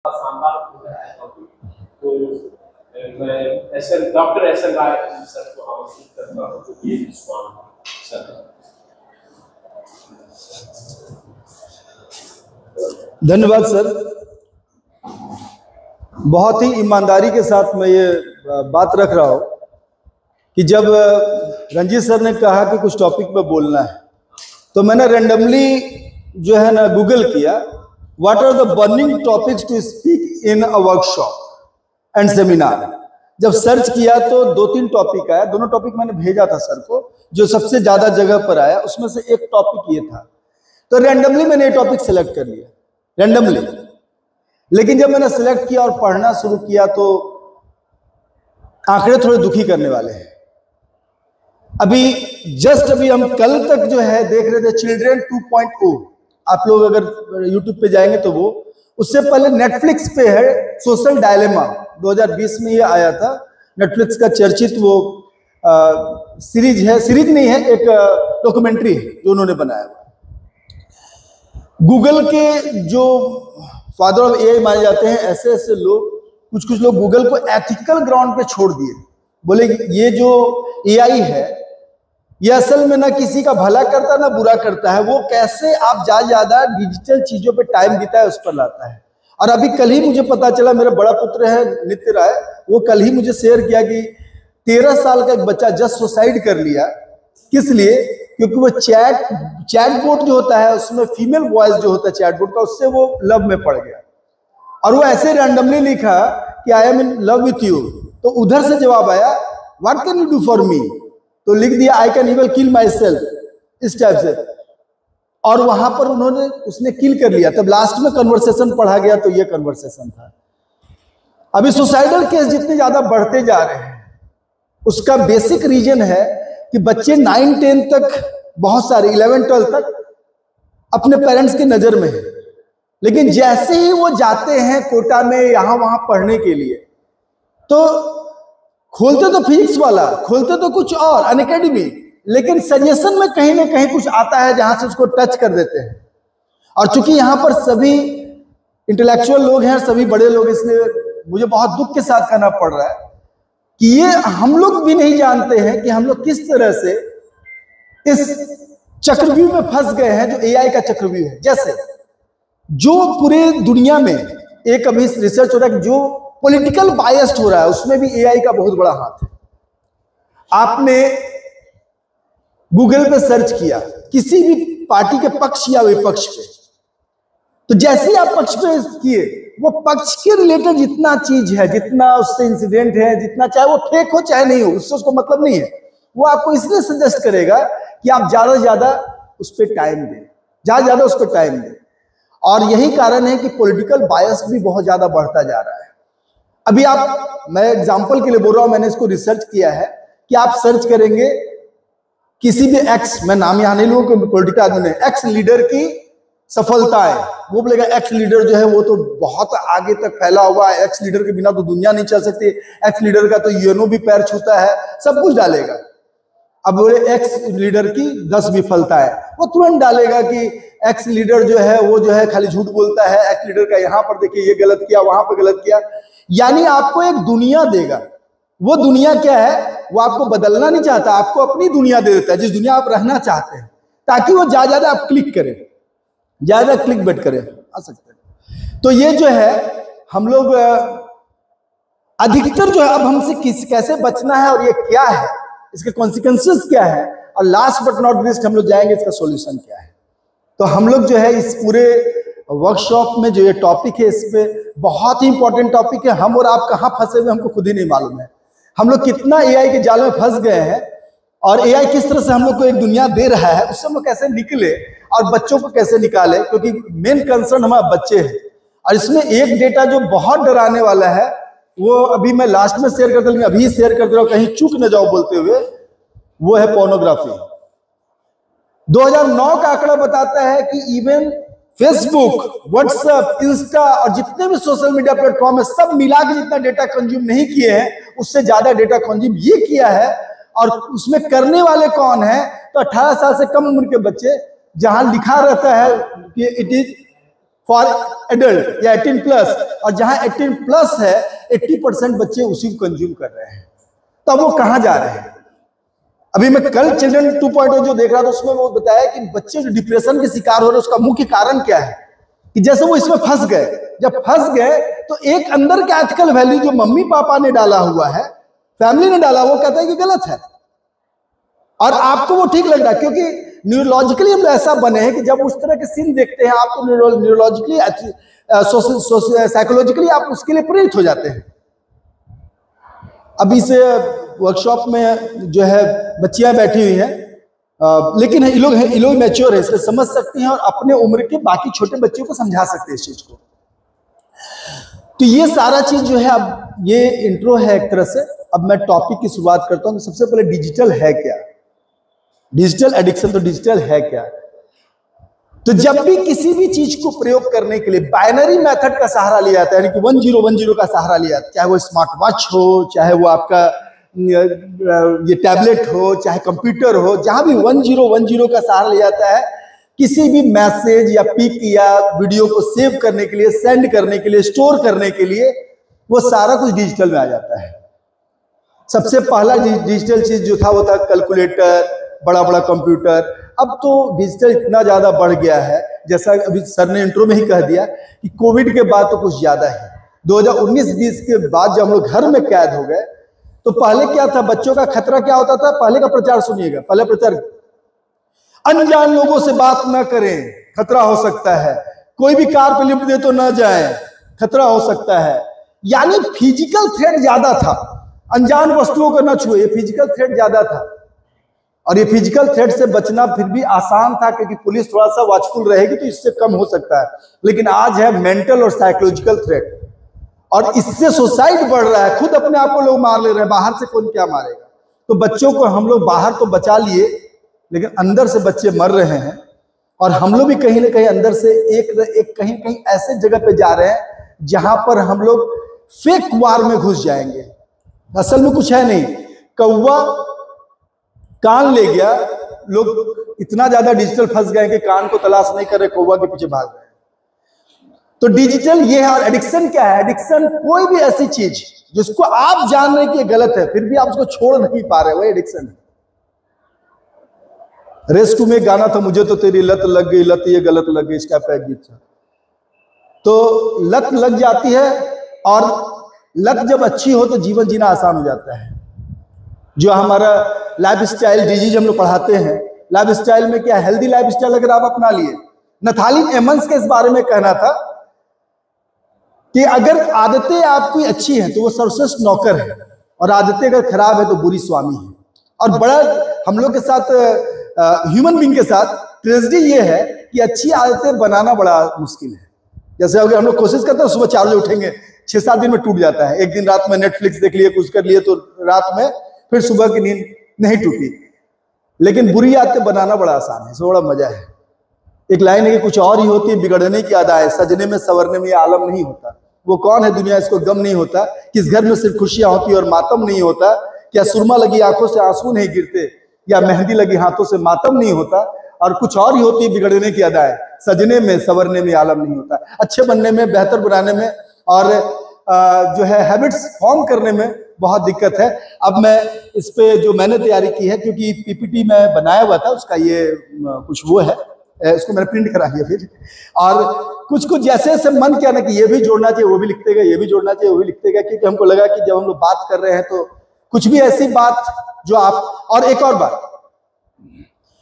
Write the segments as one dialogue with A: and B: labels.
A: शानदार हो रहा है टॉपिक। तो मैं डॉक्टर एसएल राय सर को आमंत्रित करता हूँ तो ये सवाल सर।
B: धन्यवाद सर। बहुत ही ईमानदारी के साथ मैं ये बात रख रहा हूँ कि जब रंजीत सर ने कहा कि कुछ टॉपिक पे बोलना है तो मैंने रैंडमली जो है ना गूगल किया what are the burning topics to speak in a workshop and seminar. जब सर्च किया तो 2-3 टॉपिक आया। दोनों टॉपिक मैंने भेजा था सर को, जो सबसे ज्यादा जगह पर आया उसमें से एक टॉपिक ये था। तो रैंडमली मैंने ये टॉपिक सेलेक्ट कर लिया, रैंडमली। लेकिन जब मैंने सेलेक्ट किया और पढ़ना शुरू किया तो आंकड़े थोड़े दुखी करने वाले हैं। अभी हम कल तक जो है देख रहे थे चिल्ड्रन 2.0। आप लोग अगर यूट्यूब पे जाएंगे तो वो, उससे पहले नेटफ्लिक्स पे है सोशल डायलेमा, 2020 में ये आया था। नेटफ्लिक्स का चर्चित वो सीरीज है, सीरीज नहीं है, एक डॉक्यूमेंट्री है जो उन्होंने बनाया हुआ। गूगल के जो फादर ऑफ एआई माने जाते हैं, ऐसे ऐसे लोग, कुछ लोग गूगल को एथिकल ग्राउंड पे छोड़ दिए। बोले ये जो एआई है ये असल में ना किसी का भला करता ना बुरा करता है, वो कैसे आप ज्यादा डिजिटल चीजों पे टाइम बिताए उस पर लाता है। और अभी कल ही मुझे पता चला, मेरा बड़ा पुत्र है नित्य राय, वो कल ही मुझे शेयर किया कि 13 साल का एक बच्चा जस्ट सुसाइड कर लिया। किस लिए? क्योंकि वो चैटबॉट जो होता है उसमें फीमेल वॉइस जो होता है चैटबॉट का, उससे वो लव में पड़ गया। और वो ऐसे रैंडमली लिखा कि I am in love with you, तो उधर से जवाब आया what can you do for me, तो लिख दिया I can even kill my self, इस टाइप से। और वहां पर उसने किल कर लिया। तब लास्ट में कन्वर्सेशन पढ़ा गया तो ये कन्वर्सेशन था। अभी सुसाइडल केस जितने ज्यादा बढ़ते जा रहे हैं उसका बेसिक रीजन है कि बच्चे 9-10 तक, बहुत सारे 11-12 तक अपने पेरेंट्स की नजर में है, लेकिन जैसे ही वो जाते हैं कोटा में यहां वहां पढ़ने के लिए तो खोलते तो फिजिक्स वाला, खोलते तो कुछ और अनअकैडमी, लेकिन सजेशन में कहीं ना कहीं कुछ आता है जहां से उसको टच कर देते हैं। और चूंकि यहां पर सभी इंटेलेक्चुअल लोग हैं, सभी बड़े लोग, इसलिए मुझे बहुत दुख के साथ कहना पड़ रहा है कि ये हम लोग भी नहीं जानते हैं कि हम लोग किस तरह से इस चक्रव्यूह में फंस गए हैं जो एआई का चक्रव्यूह है। जैसे जो पूरे दुनिया में एक अभी रिसर्च हो रहा है, जो पॉलिटिकल बायस्ड हो रहा है, उसमें भी एआई का बहुत बड़ा हाथ है। आपने गूगल पे सर्च किया किसी भी पार्टी के पक्ष या विपक्ष पे, तो जैसे ही आप पक्ष पे किए, वो पक्ष के रिलेटेड जितना चीज है, जितना उससे इंसिडेंट है, जितना चाहे वो फेक हो चाहे नहीं हो, उससे उसको मतलब नहीं है, वो आपको इसलिए सजेस्ट करेगा कि आप ज्यादा से ज्यादा उस पर टाइम दें, ज्यादा उस पर टाइम दें। और यही कारण है कि पॉलिटिकल बायस भी बहुत ज्यादा बढ़ता जा रहा है। अभी मैं एग्जांपल के लिए बोल रहा हूं, मैंने इसको रिसर्च किया है कि आप सर्च करेंगे किसी भी एक्स, मैं नाम यहां नहीं लूंगा क्योंकि पॉलिटिकल आदमी ने, एक्स लीडर की सफलताएं, वो बोलेगा एक्स लीडर जो है वो तो बहुत आगे तक फैला हुआ है, एक्स लीडर के बिना तो दुनिया नहीं चल सकती, एक्स लीडर का तो यूएनओ भी पैर छूता है, सब कुछ डालेगा। अब बोले एक्स लीडर की 10 विफलताएं, वो तुरंत डालेगा कि एक्स लीडर जो है वो जो है खाली झूठ बोलता है, एक्स लीडर का यहाँ पर देखिए ये गलत किया, वहां पर गलत किया। यानी आपको एक दुनिया देगा। वो दुनिया क्या है? वो आपको बदलना नहीं चाहता, आपको अपनी दुनिया दे देता है जिस दुनिया आप रहना चाहते हैं, ताकि वो ज्यादा आप क्लिक करें, ज्यादा क्लिक बेट करें, आ सकते हैं। तो ये जो है हम लोग अधिकतर जो है, अब हमसे कैसे बचना है और ये क्या है, इसके कॉन्सिक्वेंसेस क्या है, और लास्ट बट नॉट लीस्ट हम लोग जाएंगे इसका सॉल्यूशन क्या है। तो हम लोग जो है इस पूरे वर्कशॉप में जो ये टॉपिक है, इस पे बहुत ही इंपॉर्टेंट टॉपिक है। हम और आप कहाँ फंसे हुए हमको खुद ही नहीं मालूम है। हम लोग कितना एआई के जाल में फंस गए हैं, और एआई किस तरह से हम लोग को एक दुनिया दे रहा है, उससे हम लोग कैसे निकले और बच्चों को कैसे निकाले, क्योंकि मेन कंसर्न हमारे बच्चे हैं। और इसमें एक डेटा जो बहुत डराने वाला है, वो अभी मैं लास्ट में शेयर करता हूँ, अभी शेयर कर दे रहा हूँ, कहीं चूक न जाओ बोलते हुए, वो है पोर्नोग्राफी। 2009 का आंकड़ा बताता है कि इवन फेसबुक, व्हाट्सएप, इंस्टा और जितने भी सोशल मीडिया प्लेटफॉर्म है, सब मिला के जितना डेटा कंज्यूम नहीं किए हैं, उससे ज्यादा डेटा कंज्यूम ये किया है। और उसमें करने वाले कौन है? तो 18 साल से कम उम्र के बच्चे, जहां लिखा रहता है कि इट इज फॉर एडल्ट या 18+, और जहां 18+ है 80% बच्चे उसी को कंज्यूम कर रहे हैं। तो अब वो कहां जा रहे हैं? अभी मैं कल चिल्ड्रन 2.0 जो देख रहा था उसमें वो बताया कि बच्चे जो डिप्रेशन के शिकार हो रहे हैं उसका मुख्य कारण क्या है, कि जैसे वो इसमें फंस गए, जब फंस गए तो एक अंदर का एथिकल वैल्यू जो मम्मी पापा ने डाला हुआ है, फैमिली ने डाला, वो कहता है कि गलत है, और आपको वो ठीक लग रहा है, क्योंकि न्यूरोलॉजिकली हम ऐसा बने हैं कि जब उस तरह के सीन देखते हैं आप तो न्यूरोलॉजिकली साइकोलॉजिकली आप उसके लिए प्रेरित हो जाते हैं। अभी से वर्कशॉप में जो है बच्चियां बैठी हुई हैं, लेकिन ये लोग मैच्योर है, इसलिए समझ सकती हैं और अपने उम्र के बाकी छोटे बच्चों को समझा सकते हैं इस चीज को। तो ये सारा चीज जो है, अब ये इंट्रो है एक तरह से। अब मैं टॉपिक की शुरुआत करता हूं। सबसे पहले डिजिटल है क्या, डिजिटल एडिक्शन। तो डिजिटल है क्या? तो जब भी किसी भी चीज को प्रयोग करने के लिए बाइनरी मेथड का सहारा लिया जाता है, यानी कि 1010 का सहारा लिया जाता है, चाहे वो स्मार्ट वॉच हो, चाहे वो आपका ये टैबलेट हो, चाहे कंप्यूटर हो, जहां भी 1010 का सहारा लिया जाता है किसी भी मैसेज या पिक या वीडियो को सेव करने के लिए, सेंड करने के लिए, स्टोर करने के लिए, वो सारा कुछ डिजिटल में आ जाता है। सबसे पहला डिजिटल चीज जो था वो था कैलकुलेटर, बड़ा बड़ा कंप्यूटर। अब तो डिजिटल इतना ज्यादा बढ़ गया है, जैसा अभी सर ने इंट्रो में ही कह दिया कि कोविड के बाद तो कुछ ज्यादा है। 2019-20 के बाद जब हम लोग घर में कैद हो गए, तो पहले क्या था, बच्चों का खतरा क्या होता था? पहले का प्रचार सुनिएगा। पहले प्रचार, अनजान लोगों से बात ना करें, खतरा हो सकता है, कोई भी कार पे लिफ्ट दे तो ना जाए, खतरा हो सकता है। यानी फिजिकल थ्रेट ज्यादा था, अनजान वस्तुओं को ना छुए, फिजिकल थ्रेट ज्यादा था। और ये फिजिकल थ्रेट से बचना फिर भी आसान था, क्योंकि पुलिस थोड़ा सा वॉचफुल रहेगी तो इससे कम हो सकता है। लेकिन आज है मेंटल और साइकोलॉजिकल थ्रेट, और इससे सुसाइड बढ़ रहा है, खुद अपने आप को लोग मार ले रहे हैं, बाहर से कौन क्या मारेगा। तो बच्चों को हम लोग बाहर तो बचा लिए, लेकिन अंदर से बच्चे मर रहे हैं, और हम लोग भी कहीं ना कहीं अंदर से एक कहीं कहीं ऐसे जगह पे जा रहे हैं जहां पर हम लोग फेक वार में घुस जाएंगे। असल में कुछ है नहीं, कौवा कान ले गया, लोग इतना ज्यादा डिजिटल फंस गए कि कान को तलाश नहीं कर रहे, कौवा के पीछे भाग रहे। तो डिजिटल ये है। और एडिक्शन क्या है? एडिक्शन कोई भी ऐसी चीज जिसको आप जान रहे कि गलत है, फिर भी आप उसको छोड़ नहीं पा रहे, वो एडिक्शन है। रेस 2 में गाना था, मुझे तो तेरी लत लग गई, लत ये गलत लग गई, इस टाइप का एक गीत था। तो लत लग जाती है, और लत जब अच्छी हो तो जीवन जीना आसान हो जाता है। जो हमारा लाइफ स्टाइल डिजीज हम लोग पढ़ाते हैं, लाइफ स्टाइल में क्या, हेल्दी लाइफ स्टाइल अगर आप अपना लिए, नथाली एमंस के इस बारे में कहना था कि अगर आदतें आपकी अच्छी हैं तो वो सर्वश्रेष्ठ नौकर है, और आदतें अगर खराब है तो बुरी स्वामी है। और बड़ा हम लोग के साथ, ह्यूमन बीइंग के साथ ट्रेजेडी ये है कि अच्छी आदतें बनाना बड़ा मुश्किल है। जैसे अगर हम लोग कोशिश करते हैं सुबह 4 बजे उठेंगे, 6-7 दिन में टूट जाता है। एक दिन रात में नेटफ्लिक्स देख लिए, कुछ कर लिए, तो रात में फिर सुबह की नींद नहीं टूटी। लेकिन बुरी आदतें बनाना बड़ा आसान है, इसमें बड़ा मजा है। एक लाइन है कि कुछ और ही होती है बिगड़ने की अदाएं, सजने में संवरने में ये आलम नहीं होता। वो कौन है दुनिया, इसको गम नहीं होता, किस घर में सिर्फ खुशियां होती और मातम नहीं होता, क्या सुरमा लगी आंखों से आंसू नहीं गिरते, या मेहंदी लगी हाथों से मातम नहीं होता। और कुछ और ही होती है बिगड़ने की अदाएं, सजने में संवरने में आलम नहीं होता। अच्छे बनने में, बेहतर बनाने में, और जो है हैबिट्स फॉर्म करने में बहुत दिक्कत है। अब मैं इस पे जो मैंने तैयारी की है, क्योंकि पीपीटी में बनाया हुआ था, उसका ये कुछ वो है, इसको मैंने प्रिंट करा दिया फिर। और कुछ जैसे जैसे मन किया ना कि ये भी जोड़ना चाहिए, वो भी लिखते गए, ये भी जोड़ना चाहिए, वो भी लिखते गए, क्योंकि हमको लगा कि जब हम लोग बात कर रहे हैं तो कुछ भी ऐसी बात जो आप, और एक और बात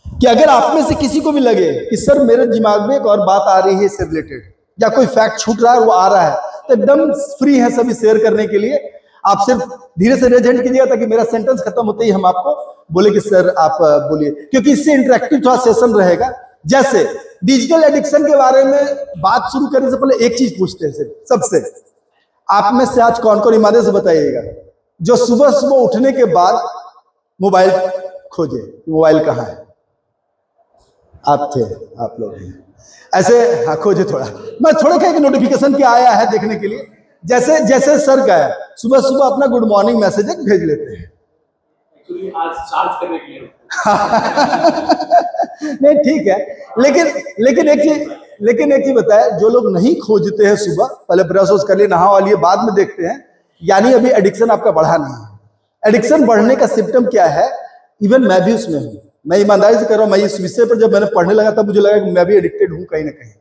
B: कि अगर आप में से किसी को भी लगे कि सर मेरे दिमाग में एक और बात आ रही है इससे रिलेटेड, या कोई फैक्ट छूट रहा है वो आ रहा है, तो एकदम फ्री है सभी शेयर करने के लिए। आप सिर्फ धीरे से रेज हैंड कीजिएगा ताकि मेरा सेंटेंस खत्म होते ही हम आपको बोले कि सर आप बोलिए, क्योंकि इससे इंटरेक्टिव थोड़ा सेशन रहेगा। जैसे डिजिटल एडिक्शन के बारे में बात शुरू करने से पहले एक चीज पूछते हैं सिर्फ सबसे, आप में से आज कौन कौन ईमानदारी से बताइएगा जो सुबह सुबह उठने के बाद मोबाइल खोजे, मोबाइल कहाँ है? आप थे, आप लोग ऐसे, हाँ खोजे। थोड़ा मैं थोड़ा कह नोटिफिकेशन क्या आया है देखने के लिए, जैसे जैसे सर का है सुबह सुबह अपना गुड मॉर्निंग मैसेज भेज लेते हैं।
A: एक्चुअली आज चार्ज करने के लिए
B: नहीं ठीक है, लेकिन एक चीज बताए, जो लोग नहीं खोजते हैं सुबह, पहले ब्रश वश कर लिए, नहा वालिए, बाद में देखते हैं, यानी अभी एडिक्शन आपका बढ़ा नहीं है। एडिक्शन बढ़ने का सिम्टम क्या है? इवन मैं भी उसमें हूँ, मैं ईमानदारी से कर रहा हूँ। मैं इस विषय पर जब मैंने पढ़ने लगा तब मुझे लगा कि मैं भी एडिक्टेड हूँ कहीं ना कहीं,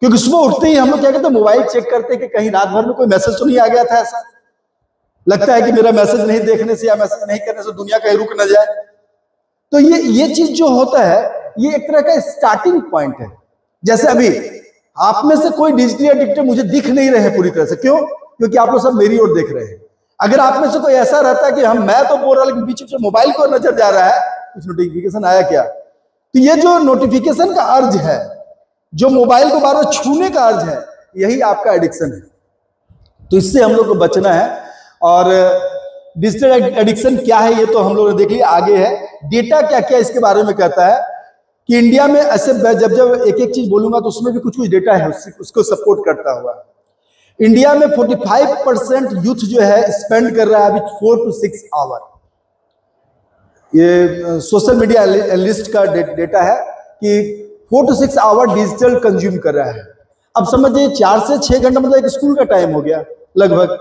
B: क्योंकि सुबह उठते ही हम लोग क्या करते हैं, मोबाइल चेक करते हैं कि कहीं रात भर में कोई मैसेज तो नहीं आ गया था। ऐसा लगता है कि मेरा मैसेज नहीं देखने से या मैसेज नहीं करने से दुनिया कहीं रुक न जाए। तो ये चीज जो होता है, ये एक तरह का स्टार्टिंग पॉइंट है। जैसे अभी आप में से कोई डिजिटली एडिक्टेड मुझे दिख नहीं रहे पूरी तरह से, क्यों? क्योंकि आप लोग सब मेरी ओर देख रहे हैं। अगर आप में से कोई ऐसा रहता है कि मैं तो बोल रहा लेकिन बीच में मोबाइल को नजर जा रहा है, कुछ नोटिफिकेशन आया क्या, तो ये जो नोटिफिकेशन का अर्ज है, जो मोबाइल को बार बार छूने का अर्ज है, यही आपका एडिक्शन है। तो इससे हम लोग को बचना है। और डिजिटल एडिक्शन क्या है ये तो हम लोग ने देख लिया। आगे है डेटा क्या क्या इसके बारे में कहता है कि इंडिया में ऐसे जब एक एक चीज बोलूंगा तो उसमें भी कुछ कुछ डेटा है उसको सपोर्ट करता हुआ। इंडिया में 45% यूथ जो है स्पेंड कर रहा है अभी 4 to 6 आवर। ये सोशल मीडिया एनालिस्ट का डेटा है कि 4 to 6 आवर डिजिटल कंज्यूम कर रहा है। अब समझिए 4 से 6 घंटा मतलब एक स्कूल का टाइम हो गया लगभग।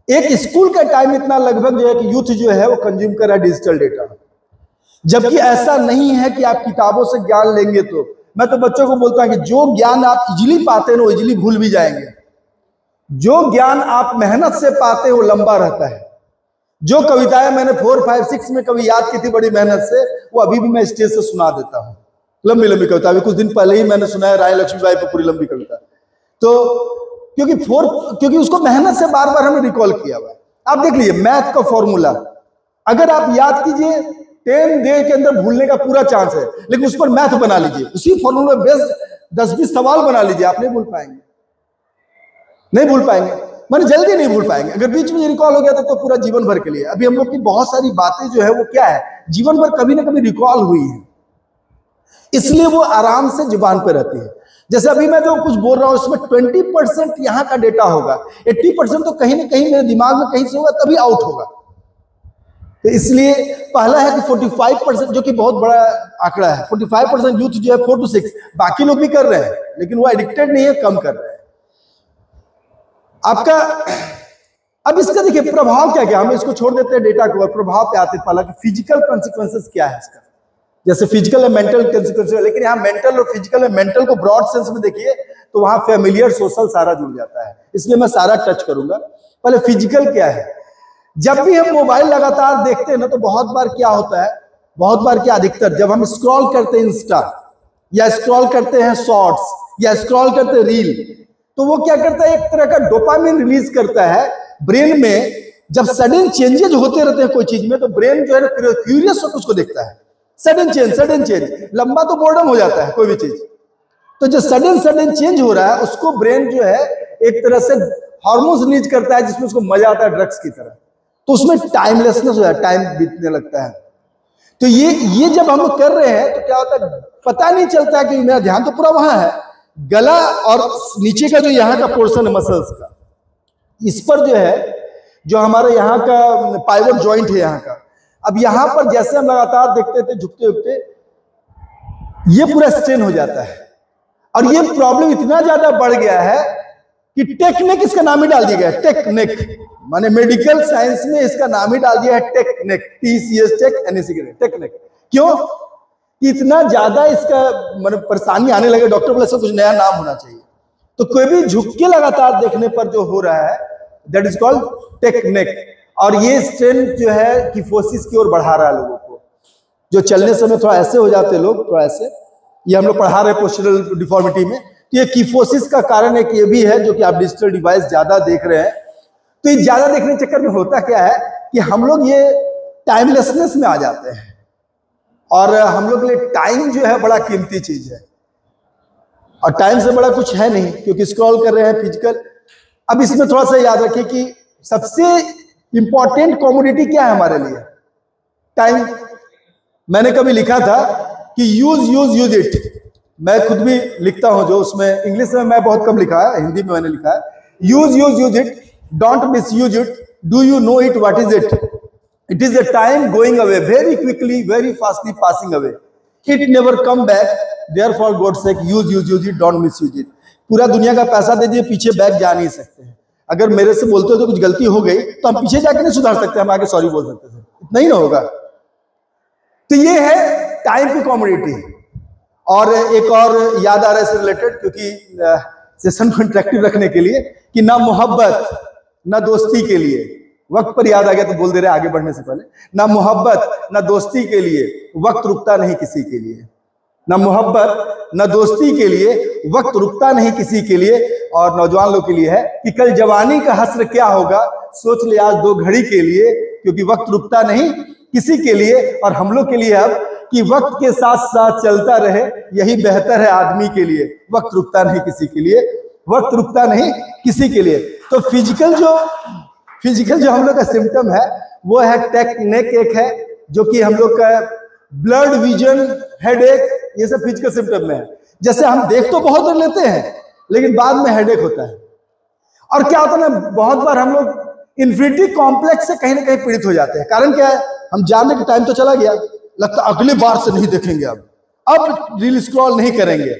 B: एक स्कूल का टाइम इतना लगभग जो है कि यूथ जो है वो कंज्यूम कर रहा है डिजिटल डेटा। जबकि ऐसा नहीं है कि आप किताबों से ज्ञान लेंगे। तो मैं तो बच्चों को बोलता हूं कि जो ज्ञान आप इजीली पाते हैं वो इजीली भूल भी जाएंगे। जो ज्ञान आप मेहनत से पाते हैं वो लंबा रहता है। जो कविताएं मैंने 4, 5, 6 में कभी याद की थी बड़ी मेहनत से, वो अभी भी मैं स्टेज से सुना देता हूँ। लंबी लंबी कविता, अभी कुछ दिन पहले ही मैंने सुना है रानी लक्ष्मीबाई पर पूरी लंबी कविता। तो क्योंकि उसको मेहनत से बार बार हमने रिकॉल किया हुआ है। आप देख लीजिए मैथ का फॉर्मूला, अगर आप याद कीजिए 10 डे के अंदर भूलने का पूरा चांस है, लेकिन उस पर मैथ बना लीजिए, उसी फॉर्मूला में बेस्ट 10-20 सवाल बना लीजिए, आप नहीं भूल पाएंगे। नहीं भूल पाएंगे, माने जल्दी नहीं भूल पाएंगे। अगर बीच में रिकॉल हो गया तो पूरा जीवन भर के लिए। अभी हम लोग की बहुत सारी बातें जो है वो क्या है, जीवन भर कभी ना कभी रिकॉल हुई है, इसलिए वो आराम से जुबान पे रहती है। जैसे अभी मैं जो कुछ बोल रहा हूं उसमें 20% यहाँ का डेटा होगा, 80% तो कहीं ना कहीं मेरे दिमाग में कहीं से होगा तभी आउट होगा। तो इसलिए पहला है कि 45%, जो कि बहुत बड़ा आंकड़ा है, 45% यूथ जो है 4 to 6, बाकी लोग भी कर रहे हैं लेकिन वो एडिक्टेड नहीं है, कम कर रहे हैं। आपका अब इसका देखिए प्रभाव क्या क्या, हम इसको छोड़ देते हैं डेटा को और प्रभाव पे आते हैं। पहला कि फिजिकल कॉन्सिक्वेंसेस क्या है इसका, जैसे फिजिकल और मेंटल कॉन्सिक्वेंसेस, लेकिन यहाँ मेंटल और फिजिकल, मेंटल को ब्रॉड सेंस में देखिए तो वहां फैमिलियर सोशल सारा जुड़ जाता है, इसलिए मैं सारा टच करूंगा। पहले फिजिकल क्या है, जब भी हम मोबाइल लगातार देखते हैं ना तो बहुत बार क्या होता है, बहुत बार क्या अधिकतर जब हम स्क्रॉल करते हैं इंस्टा या स्क्रॉल करते हैं शॉर्ट्स या स्क्रॉल करते हैं रील, तो वो क्या करता है, एक तरह का डोपामिन रिलीज करता है ब्रेन में। जब सडन चेंजेज होते रहते हैं कोई चीज में तो ब्रेन जो है क्यूरियस होकर उसको देखता है। सडन चेंज, लंबा तो बोर्डम हो जाता है कोई भी चीज, तो जो सडन चेंज हो रहा है उसको ब्रेन जो है एक तरह से हार्मोन्स रिलीज करता है जिसमें उसको मजा आता है ड्रग्स की तरह, तो उसमें टाइमलेसनेस हो जाता है, टाइम बीतने लगता है। तो ये जब हम लोग कर रहे हैं तो क्या होता है, पता नहीं चलता कि मेरा ध्यान तो पूरा वहां है, गला और नीचे का जो यहाँ का पोर्शन है मसल्स का, इस पर जो है, जो हमारे यहाँ का पाइवट जॉइंट है यहाँ का, अब यहाँ पर जैसे हम लगातार देखते थे झुकते झुकते ये पूरा स्ट्रेन हो जाता है। और ये प्रॉब्लम इतना ज्यादा बढ़ गया है कि टेक्निक इसका नाम ही डाल दिया गया है, टेक्निक, माने मेडिकल साइंस में इसका नाम ही डाल दिया है टेक्निक, TCH टेक्निक। क्यों? इतना ज्यादा इसका मतलब परेशानी आने लगे, डॉक्टर बोले सब कुछ नया नाम होना चाहिए। तो कोई भी झुक के लगातार देखने पर जो हो रहा है दैट इज कॉल्ड टेक्निक। और ये स्ट्रेन जो है किफोसिस की ओर बढ़ा रहा है लोगों को, जो चलने समय थोड़ा ऐसे हो जाते हैं लोग, थोड़ा ऐसे, ये हम लोग पढ़ा रहे पोस्चरल डिफॉर्मिटी में। तो ये किफोसिस का कारण एक ये भी है, जो कि आप डिजिटल डिवाइस ज्यादा देख रहे हैं। तो ये ज्यादा देखने के चक्कर में होता क्या है कि हम लोग ये टाइमलेसनेस में आ जाते हैं, और हम लोग के लिए टाइम जो है बड़ा कीमती चीज है, और टाइम से बड़ा कुछ है नहीं, क्योंकि स्क्रॉल कर रहे हैं फिजिकल। अब इसमें थोड़ा सा याद रखिए कि सबसे इंपॉर्टेंट कमोडिटी क्या है हमारे लिए, टाइम। मैंने कभी लिखा था कि यूज इट, मैं खुद भी लिखता हूं, जो उसमें इंग्लिश में मैं बहुत कम लिखा है, हिंदी में मैंने लिखा है use it, don't miss use it, do you know it what is it, It is a time going away very quickly, very fastly passing away. It never come back. Therefore, God's sake, use it, don't misuse it. पूरा दुनिया का पैसा दे दिए, पीछे back जा नहीं सकते हैं। अगर मेरे से बोलते हो तो कुछ गलती हो गई तो हम पीछे जाके नहीं सुधार सकते, हम आगे सॉरी बोल सकते थे, इतना ही ना होगा। तो ये है टाइम की कॉमोडिटी। और एक और याद आ रहा है इससे रिलेटेड, क्योंकि सेशन को इंटरेक्टिव रखने के लिए, कि ना मोहब्बत ना दोस्ती के लिए, वक्त पर याद आ गया तो बोल दे रहे आगे बढ़ने से पहले, ना मोहब्बत ना दोस्ती के लिए वक्त रुकता नहीं किसी के लिए, ना मोहब्बत ना दोस्ती के लिए वक्त रुकता नहीं किसी के लिए। और नौजवान लोग के लिए है कि कल जवानी का हस्र क्या होगा, सोच ले आज 2 घड़ी के लिए, क्योंकि वक्त रुकता नहीं किसी के लिए। और हम लोग के लिए अब कि वक्त के साथ साथ चलता रहे, यही बेहतर है आदमी के लिए। वक्त रुकता नहीं किसी के लिए, वक्त रुकता नहीं किसी के लिए। तो फिजिकल जो हम लोग का सिम्टम है वो है नेक एक है, जो कि हम लोग का ब्लड विजन, हेडेक, ये सब फिजिकल सिम्टम में है। जैसे हम देख तो बहुत देर लेते हैं लेकिन बाद में हेडेक होता है। और क्या होता है ना, बहुत बार हम लोग इन्फिनिटी कॉम्प्लेक्स से कहीं ना कहीं पीड़ित हो जाते हैं। कारण क्या है, हम जानने के टाइम तो चला गया, लगता अगली बार से नहीं देखेंगे, अब रील स्क्रॉल नहीं करेंगे।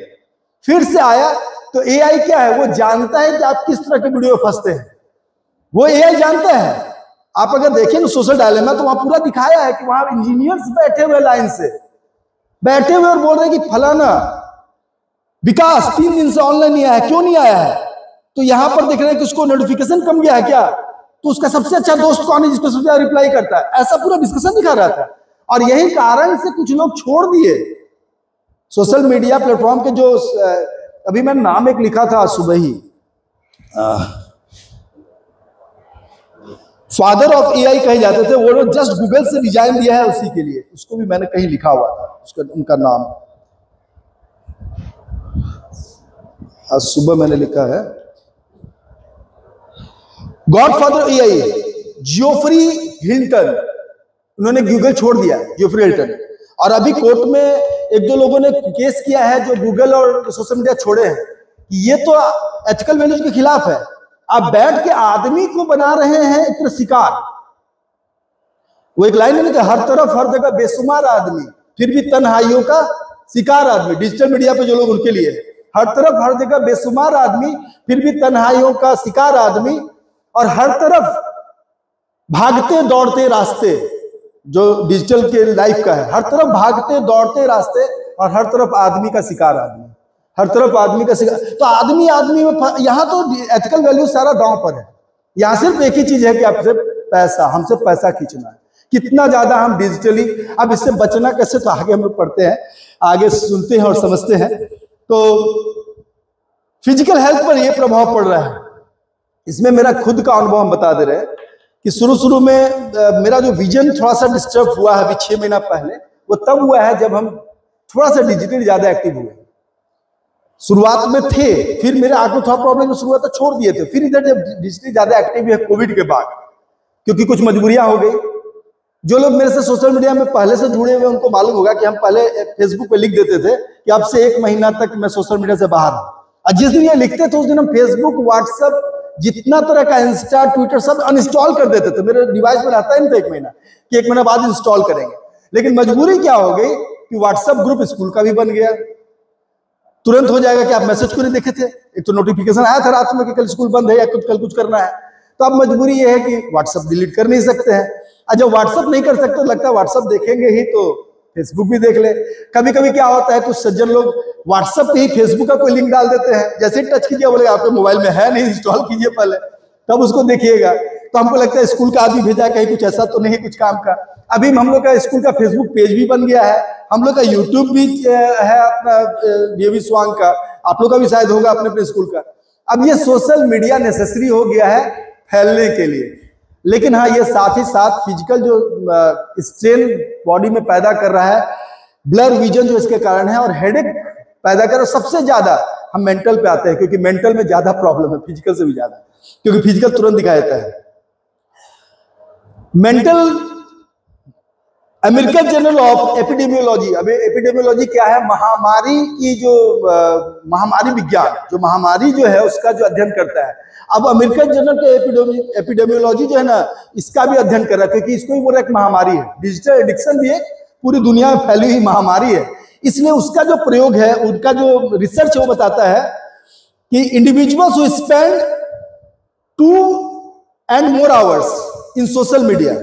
B: फिर से आया तो एआई क्या है, वो जानता है कि आप किस तरह के वीडियो में फंसते हैं, वो एआई जानता है। आप अगर देखें ना सोशल डायलेमा, तो वहां पूरा दिखाया है कि वहां इंजीनियर्स बैठे हुए लाइन से बैठे हुए और बोल रहे हैं कि फलाना विकास 3 दिन से ऑनलाइन नहीं आया, क्यों नहीं आया है? तो यहां पर देख रहे हैं कि उसको नोटिफिकेशन कम गया है क्या, तो उसका सबसे अच्छा दोस्त कौन है जिसको सबसे ज्यादा रिप्लाई करता है। ऐसा पूरा डिस्कशन दिखा रहा था। और यही कारण से कुछ लोग छोड़ दिए सोशल मीडिया प्लेटफॉर्म के। जो अभी मैंने नाम एक लिखा था सुबह ही, फादर ऑफ एआई कहे जाते थे, वो लोग जस्ट गूगल से रिजाइन दिया है उसी के लिए। उसको भी मैंने कहीं लिखा हुआ था, उसका उनका नाम आज सुबह मैंने लिखा है, गॉडफादर एआई जियोफ्री हिल्टन। उन्होंने गूगल छोड़ दिया, जियोफ्री हिल्टन। और अभी कोर्ट में 1-2 लोगों ने केस किया है जो गूगल और सोशल मीडिया छोड़े हैं, ये तो एथिकल वैल्यूज के खिलाफ है। आप बैठ के आदमी को बना रहे हैं एक तरह शिकार। वो एक लाइन है कि हर तरफ हर जगह बेशुमार आदमी, फिर भी तन्हाइयों का शिकार आदमी। डिजिटल मीडिया पे जो लोग, उनके लिए हर तरफ हर जगह बेशुमार आदमी, फिर भी तन्हाइयों का शिकार आदमी। और हर तरफ भागते दौड़ते रास्ते, जो डिजिटल के लाइफ का है, हर तरफ भागते दौड़ते रास्ते और हर तरफ आदमी का शिकार आदमी, हर तरफ आदमी का शिकार। तो आदमी में यहाँ तो एथिकल वैल्यू सारा दांव पर है। यहाँ सिर्फ एक ही चीज है कि आपसे पैसा, हमसे पैसा खींचना है। कितना ज्यादा हम डिजिटली, अब इससे बचना कैसे, तो आगे हम लोग पढ़ते हैं, आगे सुनते हैं और समझते हैं। तो फिजिकल हेल्थ पर यह प्रभाव पड़ रहा है। इसमें मेरा खुद का अनुभव हम बता दे रहे हैं कि शुरू में मेरा जो विजन थोड़ा सा डिस्टर्ब हुआ है अभी 6 महीना पहले, वो तब हुआ है जब हम थोड़ा सा डिजिटली ज्यादा एक्टिव हुए। शुरुआत में थे, फिर मेरे आंखों में थोड़ा प्रॉब्लम, शुरुआत तो छोड़ दिए थे। फिर इधर जब डिजिटली ज्यादा एक्टिव हुए कोविड के बाद, क्योंकि कुछ मजबूरियां हो गई। जो लोग मेरे से सोशल मीडिया में पहले से जुड़े हुए उनको मालूम होगा कि हम पहले फेसबुक पे लिख देते थे कि अब से 1 महीना तक मैं सोशल मीडिया से बाहर हूं। और जिस दिन ये लिखते थे उस दिन हम फेसबुक, व्हाट्सएप, जितना तरह का इंस्टा, ट्विटर सब अनइंस्टॉल कर देते थे। मेरे डिवाइस में रहता ही नहीं था 1 महीना कि 1 महीना बाद इंस्टॉल करेंगे। लेकिन मजबूरी क्या हो गई कि व्हाट्सएप ग्रुप स्कूल का भी बन गया। तुरंत हो जाएगा कि आप मैसेज को नहीं देखे थे, एक तो नोटिफिकेशन आया था रात में कि कल स्कूल बंद है या कल कुछ करना है, तो अब मजबूरी ये है कि व्हाट्सएप डिलीट कर नहीं सकते हैं। और जब व्हाट्सएप नहीं कर सकते तो लगता है व्हाट्सएप देखेंगे ही तो फेसबुक भी देख ले। कभी कभी क्या होता है, कुछ सज्जन लोग व्हाट्सएप पे ही फेसबुक का कोई लिंक डाल देते हैं, जैसे ही टच कीजिए बोले आपके मोबाइल में है नहीं, इंस्टॉल कीजिए पहले तब उसको देखिएगा। तो हमको लगता है स्कूल का आदमी भेजा, कहीं कुछ ऐसा तो नहीं कुछ काम का। अभी हम लोग का स्कूल का फेसबुक पेज भी बन गया है, हम लोग का यूट्यूब भी है अपना डीएवी स्वांग का, आप लोग का भी शायद होगा अपने अपने स्कूल का। अब ये सोशल मीडिया नेसेसरी हो गया है फैलने के लिए। लेकिन हाँ, ये साथ ही साथ फिजिकल जो स्ट्रेन बॉडी में पैदा कर रहा है, ब्लर विजन जो इसके कारण है, और हेडेक पैदा कर रहा है। सबसे ज्यादा हम मेंटल पे आते हैं, क्योंकि मेंटल में ज्यादा प्रॉब्लम है फिजिकल से भी ज्यादा, क्योंकि फिजिकल तुरंत दिखाई देता है। Mental, American journal of epidemiology, अभी एपिडेमियोलॉजी क्या है, महामारी की जो महामारी विज्ञान, जो महामारी जो है उसका जो अध्ययन करता है। अब अमेरिकन जर्नल के एपिडेमियोलॉजी जो है ना, इसका भी अध्ययन कर रहा है, क्योंकि इसको भी बोल रहा है एक महामारी है। डिजिटल एडिक्शन भी एक पूरी दुनिया में फैली हुई महामारी है। इसलिए उसका जो प्रयोग है, उनका जो रिसर्च है वो बताता है कि individuals who spend 2 and more hours in social media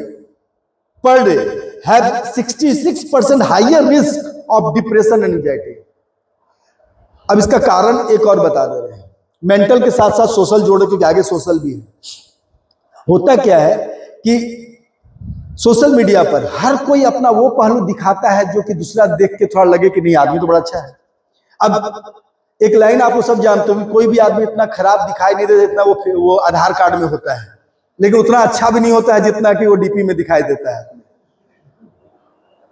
B: per day have 66% higher risk of depression and anxiety। अब इसका कारण एक और बता दे रहे हैं, मेंटल के साथ साथ सोशल जोड़े, क्योंकि आगे सोशल भी है। होता क्या है कि सोशल मीडिया पर हर कोई अपना वो पहलू दिखाता है जो कि दूसरा देख के थोड़ा लगे कि नहीं, आदमी तो बड़ा अच्छा है। अब एक लाइन आप लोग सब जानते हो कि कोई भी आदमी इतना खराब दिखाई नहीं देता जितना वो आधार कार्ड में होता है, लेकिन उतना अच्छा भी नहीं होता है जितना कि वो डीपी में दिखाई देता है।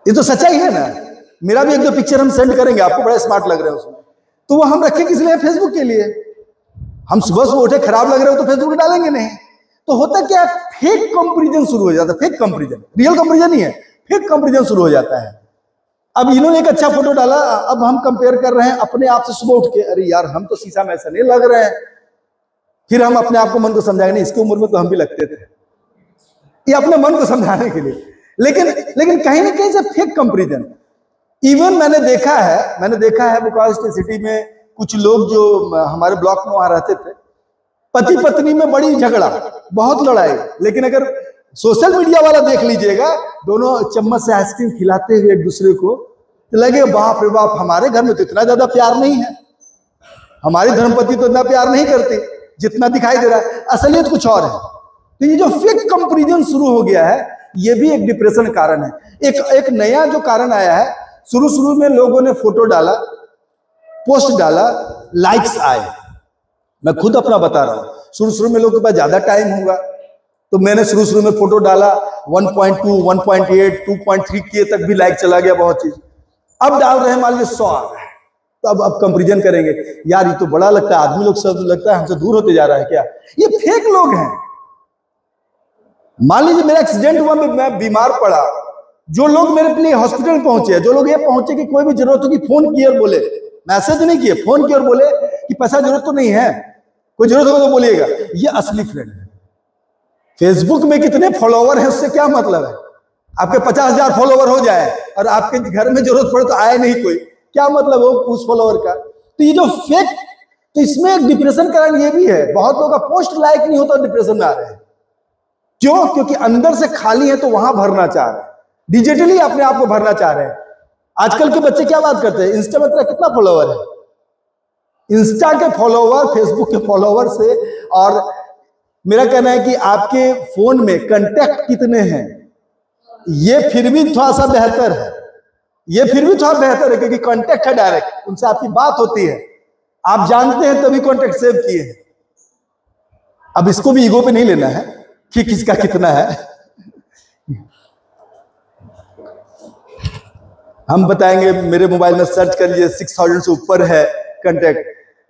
B: ये तो सच्चाई है ना। मेरा भी एक दो पिक्चर हम सेंड करेंगे, आपको बड़ा स्मार्ट लग रहा है उसमें, तो वो हम रखें किस लिए? फेसबुक के लिए। हम सुबह सुबह उठे खराब लग रहे हो तो फेसबुक पे डालेंगे नहीं। तो होता क्या है, फेक कंपैरिजन शुरू हो जाता है। फेक कंपैरिजन, रियल कंपैरिजन नहीं है, फेक कंपैरिजन शुरू हो जाता है। अब इन्होंने एक अच्छा फोटो डाला, अब हम कंपेयर कर रहे हैं अपने आप से सुबह उठ के, अरे यार हम तो शीशा में ऐसा नहीं लग रहे हैं। फिर हम अपने आप को मन को समझाएंगे, नहीं इसकी उम्र में तो हम भी लगते थे, ये अपने मन को समझाने के लिए। लेकिन कहीं ना कहीं से फेक कंपैरिजन। इवन मैंने देखा है बोकारो सिटी में कुछ लोग जो हमारे ब्लॉक में वहां रहते थे, पति पत्नी में बड़ी झगड़ा, बहुत लड़ाई, लेकिन अगर सोशल मीडिया वाला देख लीजिएगा, दोनों चम्मच से आइसक्रीम खिलाते हुए एक दूसरे को, तो लगे बाप रे बाप, हमारे घर में तो इतना ज्यादा प्यार नहीं है, हमारी धर्मपत्नी तो इतना प्यार नहीं करती जितना दिखाई दे रहा है। असलियत कुछ और है। तो ये जो फेक कंपैरिजन शुरू हो गया है, ये भी एक डिप्रेशन कारण है। एक नया जो कारण आया है, शुरू में लोगों ने फोटो डाला, पोस्ट डाला, लाइक्स आए। मैं खुद अपना बता रहा हूं, शुरू में लोगों के पास ज्यादा टाइम होगा, तो मैंने शुरू में फोटो डाला, 1.2, 1.8, 2.3 के तक भी लाइक चला गया, बहुत चीज। अब डाल रहे हैं मान लीजिए 100 आ रहा है, तो अब कंपैरिजन करेंगे, यार ये तो बड़ा लगता है, आदमी लोग सब लगता है हमसे दूर होते जा रहा है क्या? ये फेक लोग हैं। मान लीजिए मेरा एक्सीडेंट हुआ, मैं बीमार पड़ा, जो लोग मेरे लिए हॉस्पिटल पहुंचे, जो लोग ये पहुंचे कि कोई भी जरूरत होगी फोन किए और बोले, मैसेज नहीं किए, फोन किए और बोले कि पैसा जरूरत तो नहीं है, कोई जरूरत होगा तो बोलिएगा, ये असली फ्रेंड है। फेसबुक में कितने फॉलोवर हैं उससे क्या मतलब है? आपके 50,000 फॉलोवर हो जाए और आपके घर में जरूरत पड़े तो आए नहीं कोई, क्या मतलब हो उस फॉलोवर का? तो ये जो फेक, तो इसमें एक डिप्रेशन कारण ये भी है, बहुत लोगों का पोस्ट लाइक नहीं होता, डिप्रेशन में आ रहे हैं। क्यों? क्योंकि अंदर से खाली है तो वहां भरना चाह रहे हैं, डिजिटली अपने आप को भरना चाह रहे हैं। आजकल के बच्चे क्या बात करते हैं, इंस्टा में तेरा कितना फॉलोवर है? इंस्टा के फॉलोवर फेसबुक के फॉलोवर से, और मेरा कहना है कि आपके फोन में कांटेक्ट कितने हैं, ये फिर भी थोड़ा सा बेहतर है, क्योंकि कांटेक्ट है डायरेक्ट, उनसे आपकी बात होती है, आप जानते हैं तभी कांटेक्ट सेव किए हैं। अब इसको भी ईगो पे नहीं लेना है कि किसका कितना है। हम बताएंगे, मेरे मोबाइल में सर्च कर लीजिए 6000 से ऊपर है कांटेक्ट,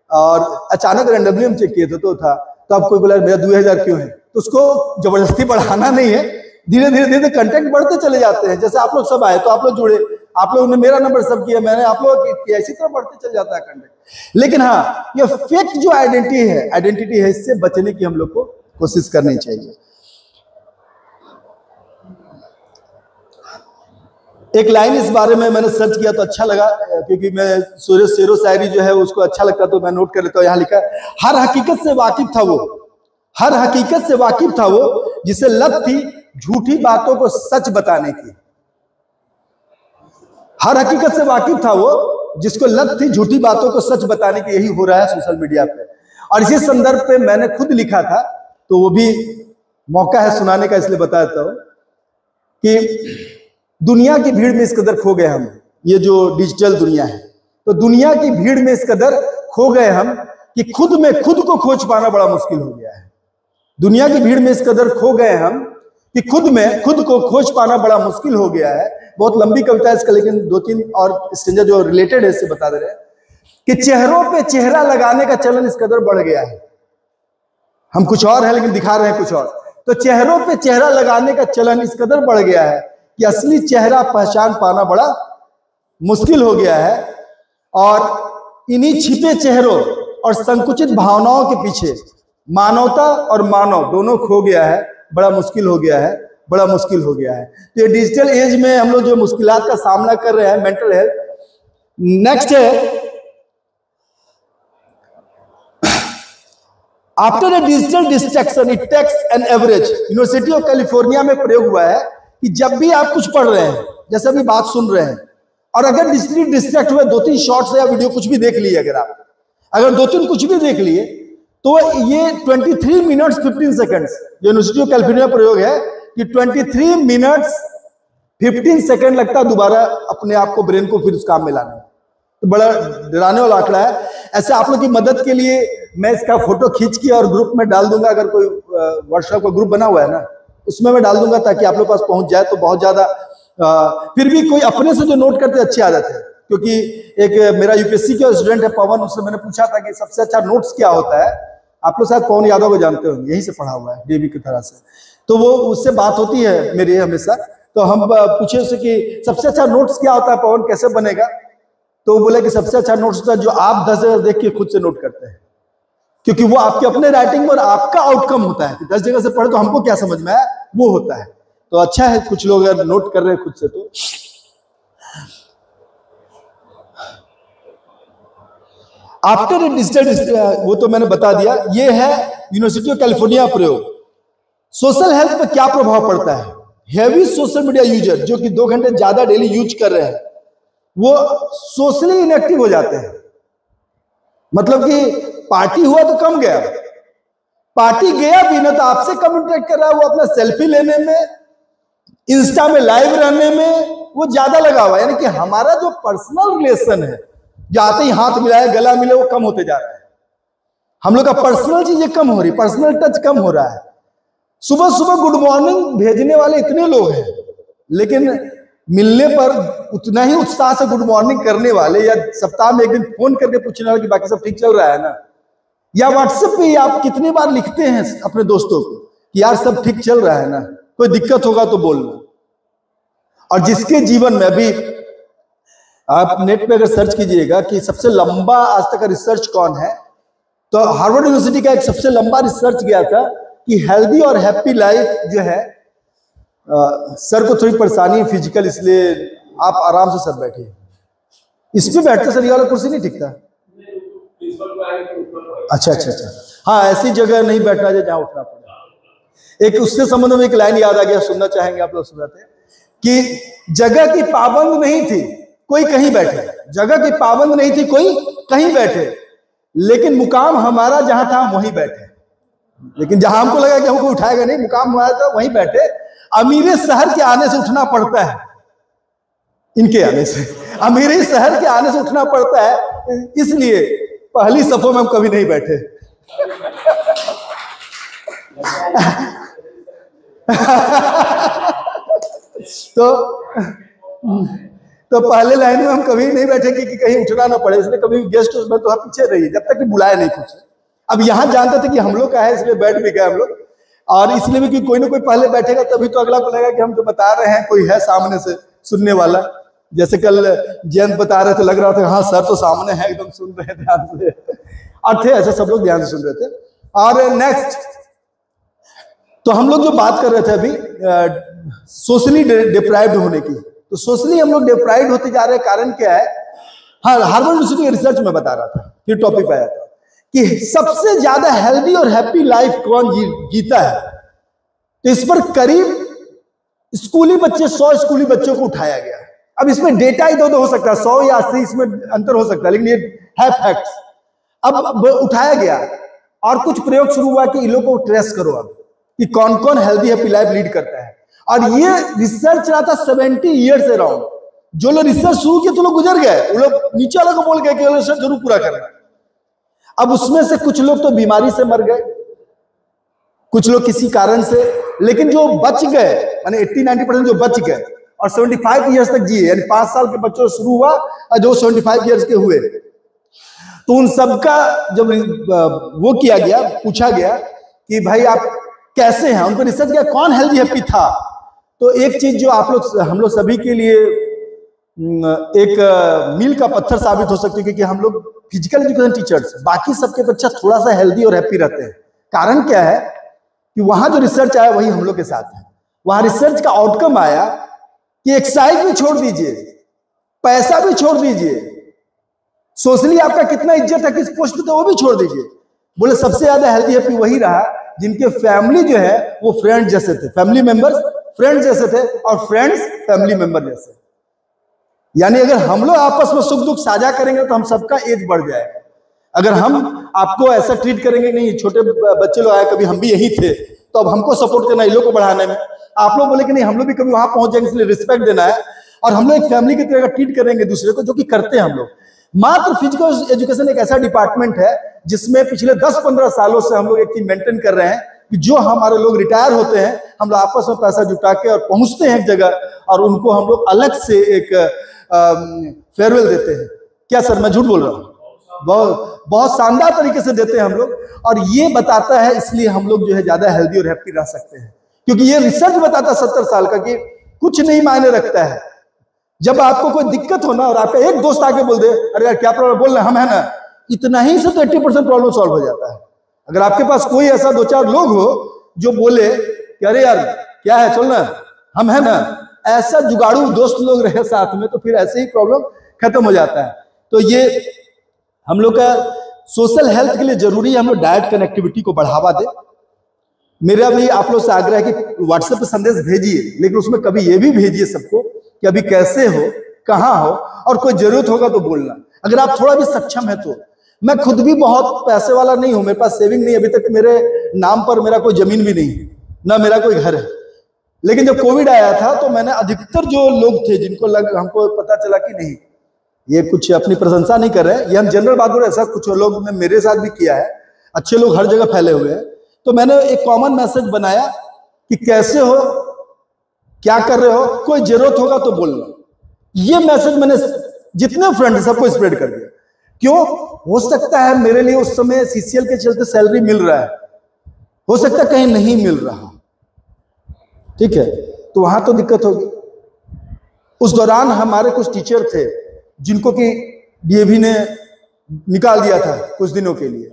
B: और अचानक रैंडमली हम चेक किए थे तो था, तो आप कोई बोला मेरा 2000 क्यों है, तो उसको जबरदस्ती बढ़ाना नहीं है, धीरे धीरे कांटेक्ट बढ़ते चले जाते हैं। जैसे आप लोग सब आए तो आप लोग जुड़े, आप लोगों ने मेरा नंबर सब किया, मैंने आप लोग किया, इसी तरह बढ़ते चल जाता है कांटेक्ट। लेकिन हाँ, ये फेक जो आइडेंटिटी है, इससे बचने की हम लोग को कोशिश करनी चाहिए। एक लाइन इस बारे में मैंने सर्च किया तो अच्छा लगा, क्योंकि मैं शेरो शायरी जो है उसको अच्छा लगता तो मैं नोट कर लेता हूँ। यहाँ लिखा है, हर हकीकत से वाकिफ था वो, जिसे लत थी झूठी बातों को सच बताने की। हर हकीकत से वाकिफ था वो, जिसको लत थी झूठी बातों को सच बताने की। यही हो रहा है सोशल मीडिया पे, और इसी संदर्भ पे मैंने खुद लिखा था, तो वो भी मौका है सुनाने का, इसलिए बताता हूं कि दुनिया की भीड़ में इस कदर खो गए हम, ये जो डिजिटल दुनिया है, तो दुनिया की भीड़ में इस कदर खो गए हम कि खुद में खुद को खोज पाना बड़ा मुश्किल हो गया है। दुनिया की भीड़ में इस कदर खो गए हम कि खुद में खुद को खोज पाना बड़ा मुश्किल हो गया है। बहुत लंबी कविता है इसका, लेकिन 2-3 और स्टेंजा जो रिलेटेड है इससे बता दे रहे हैं कि चेहरों पे चेहरा लगाने का चलन इस कदर बढ़ गया है। हम कुछ और है लेकिन दिखा रहे हैं कुछ और। तो चेहरों पे चेहरा लगाने का चलन इस कदर बढ़ गया है कि असली चेहरा पहचान पाना बड़ा मुश्किल हो गया है। और इन्हीं छिपे चेहरों और संकुचित भावनाओं के पीछे मानवता और मानव दोनों खो गया है, बड़ा मुश्किल हो गया है, बड़ा मुश्किल हो गया है। तो ये डिजिटल एज में हम लोग जो मुश्किलात का सामना कर रहे हैं, मेंटल हेल्थ। नेक्स्ट है, after a digital distraction it takes an average. University of California में प्रयोग हुआ है कि जब भी आप कुछ पढ़ रहे हैं, जैसे अभी बात सुन रहे हैं, और अगर डिजिटली डिस्ट्रैक्ट हुए, 2-3 शॉर्ट्स या वीडियो कुछ भी देख लिए, अगर 2-3 कुछ भी देख लिए, तो ये 23 minutes 15 seconds, university of California प्रयोग है कि 23 मिनट्स 15 सेकंड लगता है दोबारा अपने आप को, ब्रेन को फिर उस काम में लाने में। तो बड़ा डराने वाला आंकड़ा है। ऐसे आप लोग की मदद के लिए मैं इसका फोटो खींच के और ग्रुप में डाल दूंगा, अगर कोई व्हाट्सएप का ग्रुप बना हुआ है ना, उसमें मैं डाल दूंगा ताकि आप लोग पास पहुंच जाए। तो बहुत ज्यादा फिर भी कोई अपने से जो नोट करते अच्छी आदत है, क्योंकि एक मेरा यूपीएससी का स्टूडेंट है पवन, उससे मैंने पूछा था कि सबसे अच्छा नोट्स क्या होता है। आप लोग शायद पवन यादव को जानते होंगे, यहीं से पढ़ा हुआ है डीबी की तरह से, तो वो उससे बात होती है मेरी हमेशा। तो हम पूछे उससे कि सबसे अच्छा नोट्स क्या होता है पवन, कैसे बनेगा? तो वो बोले कि सबसे अच्छा नोट्स होता है जो आप 10 जगह देख के खुद से नोट करते हैं, क्योंकि वो आपके अपने राइटिंग और आपका आउटकम होता है कि 10 जगह से पढ़े तो हमको क्या समझ में आया, वो होता है। तो अच्छा है कुछ लोग अगर नोट कर रहे हैं खुद से। तो आफ्टर डिजिटल, वो तो मैंने बता दिया। ये है यूनिवर्सिटी ऑफ कैलिफोर्निया प्रयोग। सोशल हेल्थ पर क्या प्रभाव पड़ता है? हेवी सोशल मीडिया यूजर जो कि 2 घंटे ज्यादा डेली यूज कर रहे हैं, वो सोशली इनएक्टिव हो जाते हैं। मतलब कि पार्टी हुआ तो कम गया, पार्टी गया भी ना तो आपसे कम इंटरेक्ट कर रहा है, वो अपना सेल्फी लेने में, इंस्टा में लाइव रहने में वो ज्यादा लगा हुआ है। यानी कि हमारा जो पर्सनल रिलेशन है, जो आते ही हाथ मिलाए गला मिले, वो कम होते जा रहा है। हम लोग का पर्सनल चीजें कम हो रही, पर्सनल टच कम हो रहा है। सुबह सुबह गुड मॉर्निंग भेजने वाले इतने लोग हैं, लेकिन मिलने पर उतना ही उत्साह से गुड मॉर्निंग करने वाले, या सप्ताह में एक दिन फोन करके पूछने वाले कि बाकी सब ठीक चल रहा है ना, या व्हाट्सएप पे आप कितनी बार लिखते हैं अपने दोस्तों को कि यार सब ठीक चल रहा है ना, कोई दिक्कत होगा तो बोलना। और जिसके जीवन में अभी आप नेट पे अगर सर्च कीजिएगा कि सबसे लंबा आज तक का रिसर्च कौन है, तो हार्वर्ड यूनिवर्सिटी का एक सबसे लंबा रिसर्च गया था कि हेल्दी और हैप्पी लाइफ जो है, सर को थोड़ी परेशानी है फिजिकल, इसलिए आप आराम से सर बैठिए। इस पे बैठते सर, ये वाला कुर्सी नहीं टिकता। अच्छा अच्छा अच्छा, हाँ ऐसी जगह नहीं बैठना चाहिए जहां उठना पड़े। एक उससे संबंध में एक लाइन याद आ गया, सुनना चाहेंगे आप लोग? सुनाते कि जगह की पाबंद नहीं थी कोई कहीं बैठे, जगह की पाबंद नहीं थी कोई कहीं बैठे, लेकिन मुकाम हमारा जहां था वहीं बैठे। लेकिन जहां हमको लगा कि हमको उठाएगा नहीं, मुकाम हमारा था वहीं बैठे। अमीरे शहर के आने से उठना पड़ता है, इनके आने से, अमीरे शहर के आने से उठना पड़ता है, इसलिए पहली सफों में हम कभी नहीं बैठे। तो पहले लाइन में हम कभी नहीं बैठे कि कहीं उठना ना पड़े, इसलिए कभी गेस्ट उसमें तो पीछे रहिए जब तक कि बुलाए नहीं कुछ। अब यहाँ जानते थे कि हम लोग का है, इसलिए बैठ भी गए हम लोग। और इसलिए भी कि कोई ना कोई पहले बैठेगा तभी तो अगला को लगेगा कि हम जो बता रहे हैं कोई है सामने से सुनने वाला। जैसे कल जयंत बता रहे थे, लग रहा था हाँ सर तो सामने है, एकदम सुन रहे थे ध्यान से, और थे ऐसे सब लोग ध्यान से सुन रहे थे। और नेक्स्ट, तो हम लोग जो बात कर रहे थे अभी सोशली डिप्राइव्ड होने की, तो सोशली हम लोग डिप्राइव्ड होते जा रहे हैं। कारण क्या है? हाँ, हार्वर्ड यूनिवर्सिटी के रिसर्च में बता रहा था, फिर टॉपिक आया था कि सबसे ज्यादा हेल्दी और हैप्पी लाइफ कौन जीता है। तो इस पर करीब स्कूली बच्चे, 100 स्कूली बच्चों को उठाया गया। अब इसमें डेटा ही दो हो सकता है, 100 या 80 इसमें अंतर हो सकता है, लेकिन ये है फैक्ट्स। अब उठाया गया और कुछ प्रयोग शुरू हुआ कि इन लोगों को ट्रेस करो अब कि कौन कौन हेल्दी हैप्पी लाइफ लीड करता है। और ये रिसर्च रहा था 70 ईयर्स अराउंड। जो लोग रिसर्च शुरू किए तो लोग गुजर गए, वो लोग नीचे वालों को बोल गए कि रिसर्च जरूर पूरा करना। अब उसमें से कुछ लोग तो बीमारी से मर गए, कुछ लोग किसी कारण से, लेकिन जो बच गए, यानी 80-90% जो बच गए और 75 ईयर्स तक जिए, यानी 5 साल के बच्चों से शुरू हुआ और जो 75 ईयर्स के हुए, तो उन सबका जब वो किया गया, पूछा गया कि भाई आप कैसे हैं, उनको रिसर्च किया कौन हेल्दी हैप्पी था। तो एक चीज जो आप लोग, हम लोग सभी के लिए एक मील का पत्थर साबित हो सकती है, क्योंकि हम लोग फिजिकल एजुकेशन टीचर्स बाकी सबके बच्चा थोड़ा सा हेल्दी और हैप्पी रहते हैं, कारण क्या है कि वहां जो रिसर्च आया वही हम लोग के साथ है। वहां रिसर्च का आउटकम आया कि एक्सरसाइज भी छोड़ दीजिए, पैसा भी छोड़ दीजिए, सोशली आपका कितना इज्जत है किस पोस्ट पे तो वो भी छोड़ दीजिए। बोले सबसे ज्यादा हेल्दी हैप्पी वही रहा जिनके फैमिली जो है वो फ्रेंड जैसे थे, फैमिली मेंबर्स फ्रेंड जैसे थे और फ्रेंड्स फैमिली मेंबर जैसे। यानी अगर हम लोग आपस में सुख दुख साझा करेंगे तो हम सबका एज बढ़ जाएगा। अगर हम आपको ऐसा ट्रीट करेंगे, नहीं छोटे बच्चे लोग आए कभी हम भी यही थे तो अब हमको सपोर्ट करना है इन लोग को बढ़ाने में, आप लोग बोले कि नहीं हम लोग भी कभी वहां पहुंच जाएंगे इसलिए रिस्पेक्ट देना है, और हम लोग एक फैमिली की तरह ट्रीट करेंगे दूसरे को, जो कि करते हैं हम लोग। मात्र फिजिकल एजुकेशन एक ऐसा डिपार्टमेंट है जिसमें पिछले 10-15 सालों से हम लोग एक चीज मेंटेन कर रहे हैं कि जो हमारे लोग रिटायर होते हैं हम लोग आपस में पैसा जुटा के और पहुंचते हैं एक जगह और उनको हम लोग अलग से एक फेयरवेल देते हैं। क्या सर मैं झूठ बोल रहा हूँ? बहुत शानदार तरीके से देते हैं हम लोग, और ये बताता है इसलिए हम लोग जो है ज्यादा हेल्दी और हैप्पी रह सकते हैं, क्योंकि ये रिसर्च बताता है 70 साल का कि कुछ नहीं मायने रखता है। जब आपको कोई दिक्कत हो ना और आपका एक दोस्त आके बोल दे अरे यार क्या प्रॉब्लम, बोल रहे हम है ना, इतना ही से तो 80% प्रॉब्लम सॉल्व हो जाता है। अगर आपके पास कोई ऐसा 2-4 लोग हो जो बोले कि अरे यार क्या है चल ना हम है ना, ऐसा जुगाड़ू दोस्त लोग रहे साथ में तो फिर ऐसे ही प्रॉब्लम खत्म हो जाता है। तो ये हम लोग का सोशल हेल्थ के लिए जरूरी है हम लोग डायरेक्ट कनेक्टिविटी को बढ़ावा दें। मेरा भी आप लोग से आग्रह है कि व्हाट्सएप पे संदेश भेजिए, लेकिन उसमें कभी ये भी भेजिए सबको कि अभी कैसे हो, कहाँ हो, और कोई जरूरत होगा तो बोलना। अगर आप थोड़ा भी सक्षम है तो। मैं खुद भी बहुत पैसे वाला नहीं हूं, मेरे पास सेविंग नहीं, अभी तक मेरे नाम पर मेरा कोई जमीन भी नहीं है, ना मेरा कोई घर है। लेकिन जब कोविड आया था तो मैंने अधिकतर जो लोग थे जिनको हमको पता चला कि नहीं ये कुछ अपनी प्रशंसा नहीं कर रहे, ये हम जनरल बात हो रहे, ऐसा कुछ लोग ने मेरे साथ भी किया है, अच्छे लोग हर जगह फैले हुए हैं। तो मैंने एक कॉमन मैसेज बनाया कि कैसे हो, क्या कर रहे हो, कोई जरूरत होगा तो बोलना। ये मैसेज मैंने जितने फ्रेंड सबको स्प्रेड कर दिया। क्यों? हो सकता है मेरे लिए उस समय सीसीएल के चलते सैलरी मिल रहा है, हो सकता है कहीं नहीं मिल रहा, ठीक है, तो वहां तो दिक्कत होगी। उस दौरान हमारे कुछ टीचर थे जिनको कि डीएवी ने निकाल दिया था कुछ दिनों के लिए।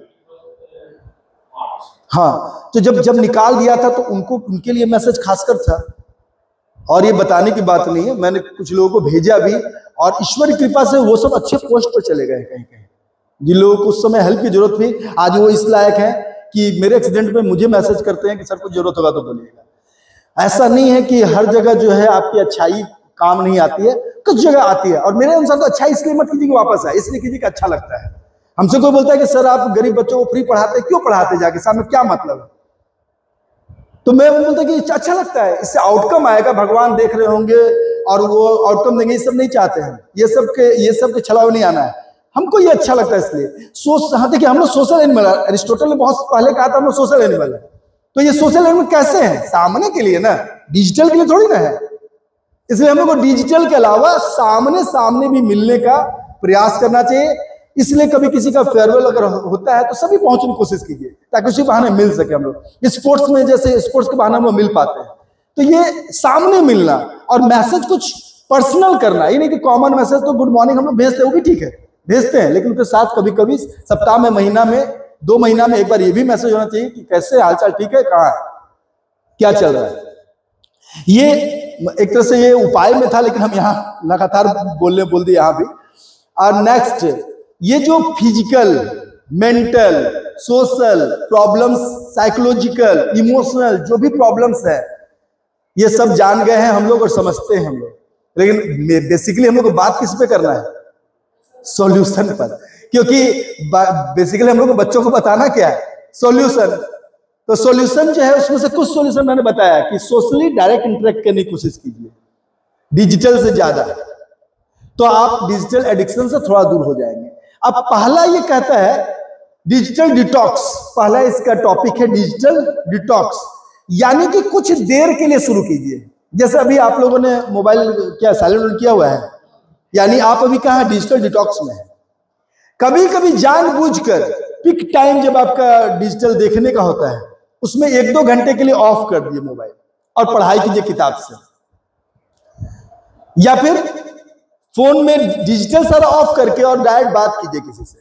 B: हाँ, तो जब निकाल दिया था तो उनके लिए मैसेज खासकर था, और ये बताने की बात नहीं है, मैंने कुछ लोगों को भेजा भी, और ईश्वर की कृपा से वो सब अच्छे पोस्ट पर चले गए कहीं कहीं। जिन लोगों को उस समय हेल्प की जरूरत थी आज वो इस लायक है कि मेरे एक्सीडेंट में मुझे मैसेज करते हैं कि सर को जरूरत होगा तो बोलिएगा। ऐसा नहीं है कि हर जगह जो है आपकी अच्छाई काम नहीं आती है, कुछ जगह आती है, और मेरे अनुसार तो अच्छा इसलिए मत कीजिए कि वापस आए, इसलिए कीजिए कि अच्छा लगता है। हमसे कोई बोलता है कि सर आप गरीब बच्चों को फ्री पढ़ाते, क्यों पढ़ाते जाके सामने, क्या मतलब? तो मैं बोलता कि अच्छा लगता है, इससे आउटकम आएगा, भगवान देख रहे होंगे और वो आउटकम देंगे। ये सब नहीं चाहते हैं, ये सब के छलावे नहीं आना है, हमको ये अच्छा लगता है इसलिए। हाँ देखिए हम लोग सोशल एनिमल, अरिस्टोटल ने बहुत पहले कहा था हम लोग सोशल एनिमल है। तो ये सोशल एनिमल कैसे है? सामने के लिए ना, डिजिटल के लिए थोड़ी ना है। इसलिए हम लोग को डिजिटल के अलावा सामने भी मिलने का प्रयास करना चाहिए। इसलिए कभी किसी का फेयरवेल अगर होता है तो सभी पहुंचने की कोशिश कीजिए ताकि उसी बहाने मिल सके। हम लोग स्पोर्ट्स में जैसे स्पोर्ट्स के बहाने हम लोग मिल पाते हैं, तो ये सामने मिलना और मैसेज कुछ पर्सनल करना, ये नहीं कि कॉमन मैसेज तो गुड मॉर्निंग हम लोग भेजते हैं, वो भी ठीक है भेजते हैं, लेकिन उसके साथ कभी कभी सप्ताह में, महीना में, 2 महीना में एक बार ये भी मैसेज होना चाहिए कि कैसे हालचाल, ठीक है, कहाँ है, क्या चल रहा है। ये एक तरह से ये उपाय में था, लेकिन हम यहाँ लगातार बोल दिए यहाँ भी। और नेक्स्ट, ये जो physical, mental, social problems, psychological, emotional जो भी प्रॉब्लम्स है, ये सब जान गए हैं हम लोग और समझते हैं हम लोग, लेकिन बेसिकली हम लोग को बात किस पे करना है? सॉल्यूशन पर। क्योंकि बेसिकली हम लोग को बच्चों को बताना क्या है? सॉल्यूशन। तो सॉल्यूशन जो है उसमें से कुछ सॉल्यूशन मैंने बताया कि सोशली डायरेक्ट इंटरेक्ट करने की कोशिश कीजिए डिजिटल से ज्यादा, तो आप डिजिटल एडिक्शन से थोड़ा दूर हो जाएंगे। अब पहला ये कहता है डिजिटल डिटॉक्स, पहला इसका टॉपिक है डिजिटल डिटॉक्स, यानी कि कुछ देर के लिए शुरू कीजिए। जैसे अभी आप लोगों ने मोबाइल क्या साइलेंट किया हुआ है, यानी आप अभी कहाँ डिजिटल डिटॉक्स में है। कभी कभी जानबूझकर पिक टाइम जब आपका डिजिटल देखने का होता है उसमें 1-2 घंटे के लिए ऑफ कर दिए मोबाइल और पढ़ाई कीजिए किताब से, या फिर फोन में डिजिटल सारा ऑफ करके और डायरेक्ट बात कीजिए किसी से,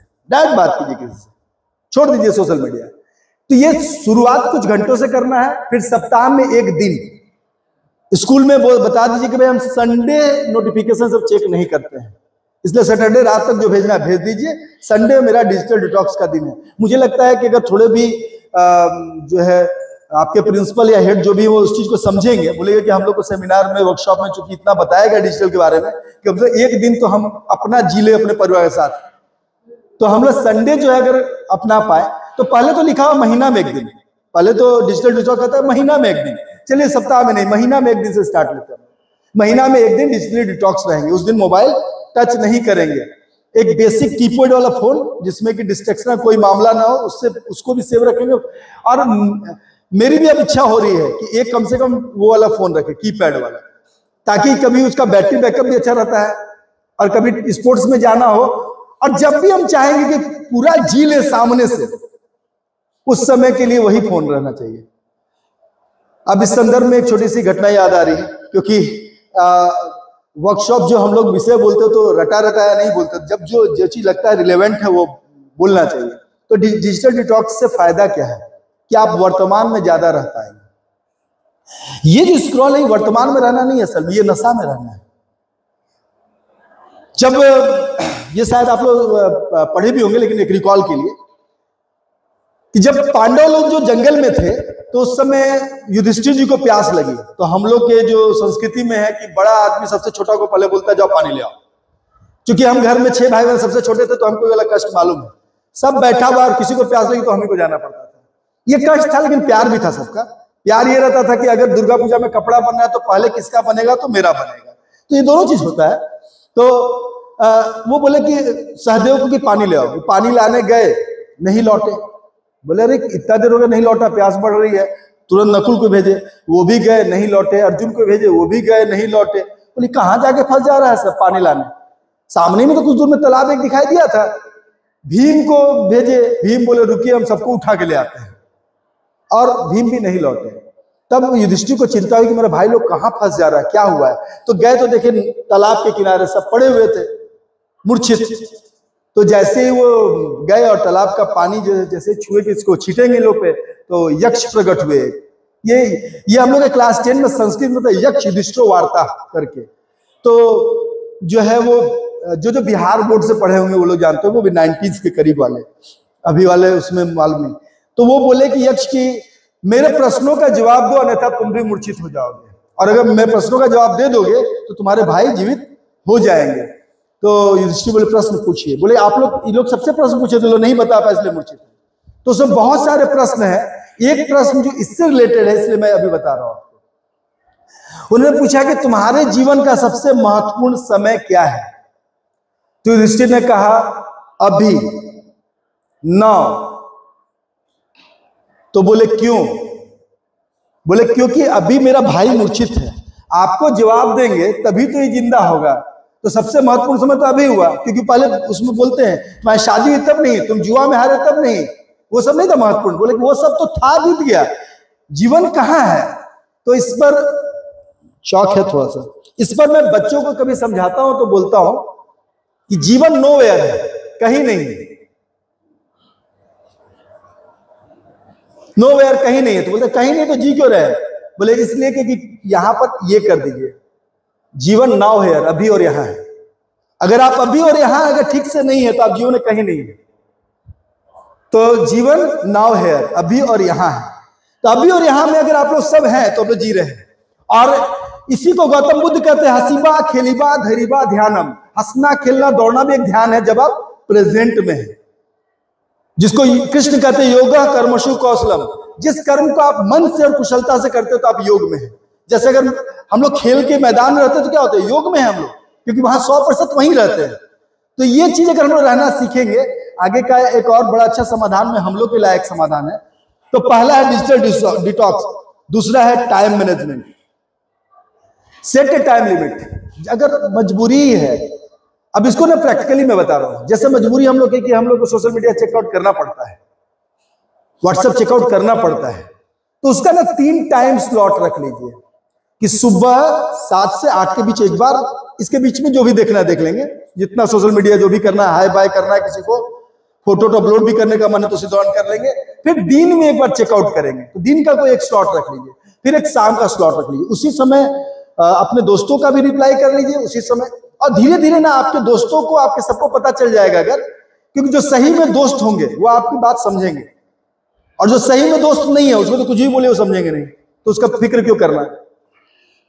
B: छोड़ दीजिए सोशल मीडिया। तो ये शुरुआत कुछ घंटों से करना है, फिर सप्ताह में एक दिन स्कूल में वो बता दीजिए कि भाई हम संडे नोटिफिकेशन सब चेक नहीं करते हैं, इसलिए सैटरडे रात तक जो भेजना है भेज दीजिए। संडे मेरा डिजिटल डिटॉक्स का दिन है। मुझे लगता है कि अगर थोड़े भी जो है आपके प्रिंसिपल या हेड जो भी वो उस चीज को समझेंगे, बोलेंगे कि हम लोग को सेमिनार में वर्कशॉप में चूंकि इतना बताया गया डिजिटल के बारे में कि अब एक दिन तो हम अपना जी ले अपने परिवार के साथ, तो हम लोग संडे जो है अगर अपना पाए तो पहले तो लिखा हुआ महीना में एक दिन, पहले तो डिजिटल डिटॉक्स कहता है महीना में एक दिन, चलिए सप्ताह में नहीं महीना में एक दिन से स्टार्ट लेते हैं। महीना में एक दिन डिजिटल डिटॉक्स रहेंगे, उस दिन मोबाइल टच नहीं करेंगे। एक बेसिक कीपैड वाला फोन जिसमें कि डिस्ट्रैक्शन कोई मामला ना हो, उससे उसको भी सेव रखेंगे। और मेरी भी अब इच्छा हो रही है कि एक कम से कम वो वाला फोन रखे कीपैड वाला, ताकि कभी उसका बैटरी बैकअप भी अच्छा रहता है और कभी स्पोर्ट्स में जाना हो और जब भी हम चाहेंगे कि पूरा जी ले सामने से, उस समय के लिए वही फोन रहना चाहिए। अब इस संदर्भ में एक छोटी सी घटना याद आ रही है, क्योंकि वर्कशॉप जो हम लोग विषय बोलते तो रटा रटाया नहीं बोलते, जब जो चीज लगता है रिलेवेंट है वो बोलना चाहिए। तो डिजिटल डिटॉक्स से फायदा क्या है कि आप वर्तमान में ज्यादा रह पाएंगे। ये जो स्क्रॉल है वर्तमान में रहना नहीं है, असल में ये नशा में रहना है। जब ये शायद आप लोग पढ़े भी होंगे, लेकिन एक रिकॉल के लिए कि जब पांडव लोग जो जंगल में थे तो उस समय युधिष्ठिर जी को प्यास लगी, तो हम लोग के जो संस्कृति में है कि बड़ा आदमी सबसे छोटा को पहले बोलता है जाओ पानी ले आओ। क्योंकि हम घर में 6 भाई बहन सबसे छोटे थे तो हमको वाला कष्ट मालूम है, सब बैठा हुआ और किसी को प्यास लगी तो हमें को जाना पड़ता था। ये कष्ट था, लेकिन प्यार भी था सबका। प्यार ये रहता था कि अगर दुर्गा पूजा में कपड़ा बनना है तो पहले किसका बनेगा, तो मेरा बनेगा। तो ये दोनों चीज होता है। तो वो बोले कि सहदेव को कि पानी ले आओ। पानी लाने गए, नहीं लौटे। बोले अरे इतना देर हो गया नहीं लौटा, प्यास बढ़ रही है। तुरंत नकुल को भेजे, वो भी गए नहीं लौटे। अर्जुन को भेजे, वो भी गए नहीं लौटे। बोले कहाँ जाके फंस जा रहा है सब पानी लाने, सामने में तो कुछ दूर में तालाब एक दिखाई दिया था। भीम को भेजे, भीम बोले रुकिए हम सबको उठा के ले आते हैं, और भीम भी नहीं लौटे। तब युधिष्ठिर को चिंता हुई कि मेरे भाई लोग कहाँ फंस जा रहा है, क्या हुआ है। तो गए तो देखे तालाब के किनारे सब पड़े हुए थे मूर्छित। तो जैसे ही वो गए और तालाब का पानी जैसे छुए कि इसको छीटेंगे लोग पे, तो यक्ष प्रकट हुए। ये हम लोग क्लास 10 में संस्कृत में था, यक्ष युधिष्ठिर वार्ता करके। तो जो है वो जो बिहार बोर्ड से पढ़े होंगे वो लोग जानते हो, वो भी 90s के करीब वाले, अभी वाले उसमें मालूम नहीं। तो वो बोले कि यक्ष की मेरे प्रश्नों का जवाब दो, अन्यथा तुम भी मूर्छित हो जाओगे, और अगर मेरे प्रश्नों का जवाब दे दोगे तो तुम्हारे भाई जीवित हो जाएंगे। तो युधिष्ठिर बोले प्रश्न पूछिए। बोले आप लोग, ये लोग सबसे प्रश्न पूछे तो लोग नहीं बता पाए इसलिए मूर्छित। तो उसमें बहुत सारे प्रश्न है, एक प्रश्न जो इससे रिलेटेड है इसलिए मैं अभी बता रहा हूं आपको। उन्होंने पूछा कि तुम्हारे जीवन का सबसे महत्वपूर्ण समय क्या है। तो युधिष्ठिर ने कहा अभी, नाउ। तो बोले क्यों। बोले क्योंकि अभी मेरा भाई मूर्छित है, आपको जवाब देंगे तभी तो ये जिंदा होगा। तो सबसे महत्वपूर्ण समय तो अभी हुआ, क्योंकि पहले उसमें बोलते हैं तुम्हारी शादी हुई तब नहीं, तुम जुआ में हारे तब नहीं, वो सब नहीं था महत्वपूर्ण। बोले वो सब तो था, बीत गया, जीवन कहाँ है। तो इस पर शौक है थोड़ा सा। इस पर मैं बच्चों को कभी समझाता हूं तो बोलता हूं कि जीवन नोवेयर है, कहीं नहीं है। नोवेयर कहीं नहीं है। तो बोलते कहीं नहीं तो जी क्यों रहे। बोले इसलिए कि यहां पर ये कर दीजिए, जीवन नाउ हेयर, अभी और यहां है। अगर आप अभी और यहां अगर ठीक से नहीं है तो आप जीवन में कहीं नहीं है। तो जीवन नाउ हेयर, अभी और यहां है। तो अभी और यहां में अगर आप लोग सब हैं तो आप लोग जी रहे हैं। और इसी को गौतम बुद्ध कहते हैं हसीबा खेलीबा धरीबा ध्यानम। हंसना खेलना दौड़ना भी एक ध्यान है जब आप प्रेजेंट में है, जिसको कृष्ण कहते हैं योगा कर्मशु कौशलम। जिस कर्म को आप मन से और कुशलता से करते हो तो आप योग में है। जैसे अगर हम लोग खेल के मैदान में रहते हैं तो क्या होता है, योग में है हम लोग, क्योंकि वहां 100% वहीं रहते हैं। तो ये चीज अगर हम लोग रहना सीखेंगे, आगे का एक और बड़ा अच्छा समाधान में हम लोग के लायक समाधान है। तो पहला है डिजिटल डिटॉक्स, दूसरा है टाइम मैनेजमेंट। सेट ए टाइम लिमिट। अगर मजबूरी है, अब इसको ना प्रैक्टिकली मैं बता रहा हूं, जैसे मजबूरी हम लोग कि हम लोग को सोशल मीडिया चेकआउट करना पड़ता है, व्हाट्सएप चेकआउट करना पड़ता है, तो उसका ना 3 टाइम स्लॉट रख लीजिए कि सुबह 7 से 8 के बीच एक बार, इसके बीच में जो भी देखना है देख लेंगे, जितना सोशल मीडिया जो भी करना है, हाई बाय करना है किसी को, फोटो तो अपलोड भी करने का मन है तो उसे ऑन कर लेंगे, फिर दिन में एक बार चेकआउट करेंगे, तो दिन का कोई एक स्लॉट रख लीजिए, फिर एक शाम का स्लॉट रख लीजिए, उसी समय अपने दोस्तों का भी रिप्लाई कर लीजिए उसी समय। और धीरे धीरे ना आपके दोस्तों को, आपके सबको पता चल जाएगा, अगर क्योंकि जो सही में दोस्त होंगे वो आपकी बात समझेंगे, और जो सही में दोस्त नहीं है उसको तो कुछ भी बोले वो समझेंगे नहीं, तो उसका फिक्र क्यों करना है।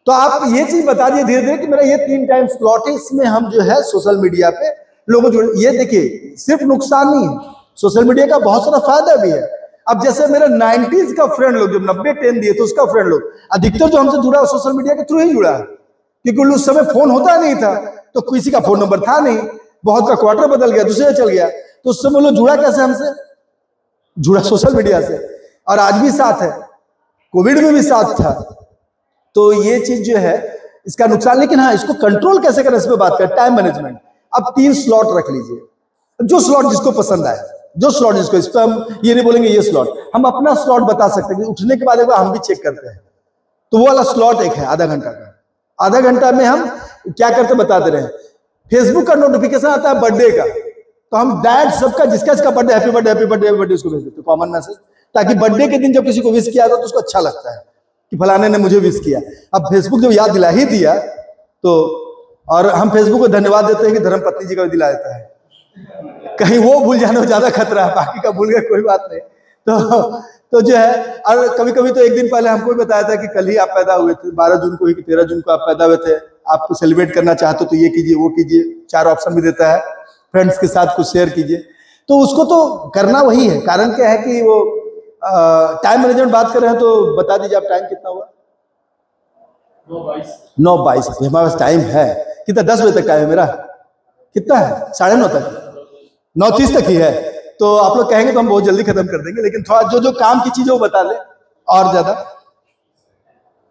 B: तो आप ये चीज बता दिए धीरे धीरे कि मेरा ये 3 टाइम स्लॉट है, इसमें हम जो है सोशल मीडिया पे लोगों को, ये देखिए सिर्फ नुकसान नहीं है, सोशल मीडिया का बहुत सारा फायदा भी है। अब जैसे मेरा 90s का फ्रेंड लोग, जब 90-10 दिए तो उसका फ्रेंड लोग अधिकतर जो हमसे जुड़ा सोशल मीडिया के थ्रू ही जुड़ा है, क्योंकि उस समय फोन होता नहीं था, तो किसी का फोन नंबर था नहीं, बहुत का क्वार्टर बदल गया, दूसरे चल गया, तो उस समय लोग जुड़ा कैसे हमसे, जुड़ा सोशल मीडिया से, और आज भी साथ है, कोविड में भी साथ था। तो ये चीज जो है इसका नुकसान, लेकिन हाँ इसको कंट्रोल कैसे करें इस पे बात करें, टाइम मैनेजमेंट। अब 3 स्लॉट रख लीजिए, जो स्लॉट जिसको पसंद आए, जो स्लॉट जिसको, इस पर हम ये नहीं बोलेंगे ये स्लॉट, हम अपना स्लॉट बता सकते हैं, उठने के बाद एक बार हम भी चेक करते हैं, तो वो वाला स्लॉट एक है आधा घंटा का, आधा घंटा में हम क्या करते बताते रहे। फेसबुक का नोटिफिकेशन आता है बर्थडे का, तो हम डैड सबका जिसका जिसका birthday, happy birthday happy birthday happy birthday उसको भेज देते, कॉमन मैसेज, ताकि बर्थडे के दिन जब किसी को विश किया तो उसको अच्छा लगता है कि फलाने ने मुझे विश किया। अब फेसबुक जब याद दिला ही दिया तो, और हम फेसबुक को धन्यवाद देते हैं कि धर्मपत्नी जी का भी दिला देता है, कहीं वो भूल जाने में ज्यादा खतरा है, बाकी का भूल गए कोई बात नहीं। तो जो है, और कभी कभी तो एक दिन पहले हमको भी बताया था कि कल ही आप पैदा हुए थे, 12 जून को ही कि 13 जून को आप पैदा हुए थे, आपको सेलिब्रेट करना चाहते हो तो ये कीजिए वो कीजिए, 4 ऑप्शन भी देता है, फ्रेंड्स के साथ कुछ शेयर कीजिए, तो उसको तो करना वही है। कारण क्या है कि वो टाइम मैनेजमेंट बात कर रहे हैं, तो बता दीजिए आप टाइम कितना हुआ? 9:22। हमारे पास टाइम है कितना, 10 बजे तक टाइम है मेरा, कितना है 9:30 तक, 9:30 तक ही है, तो आप लोग कहेंगे तो हम बहुत जल्दी खत्म कर देंगे, लेकिन थोड़ा जो जो काम की चीजें वो बता ले और ज्यादा।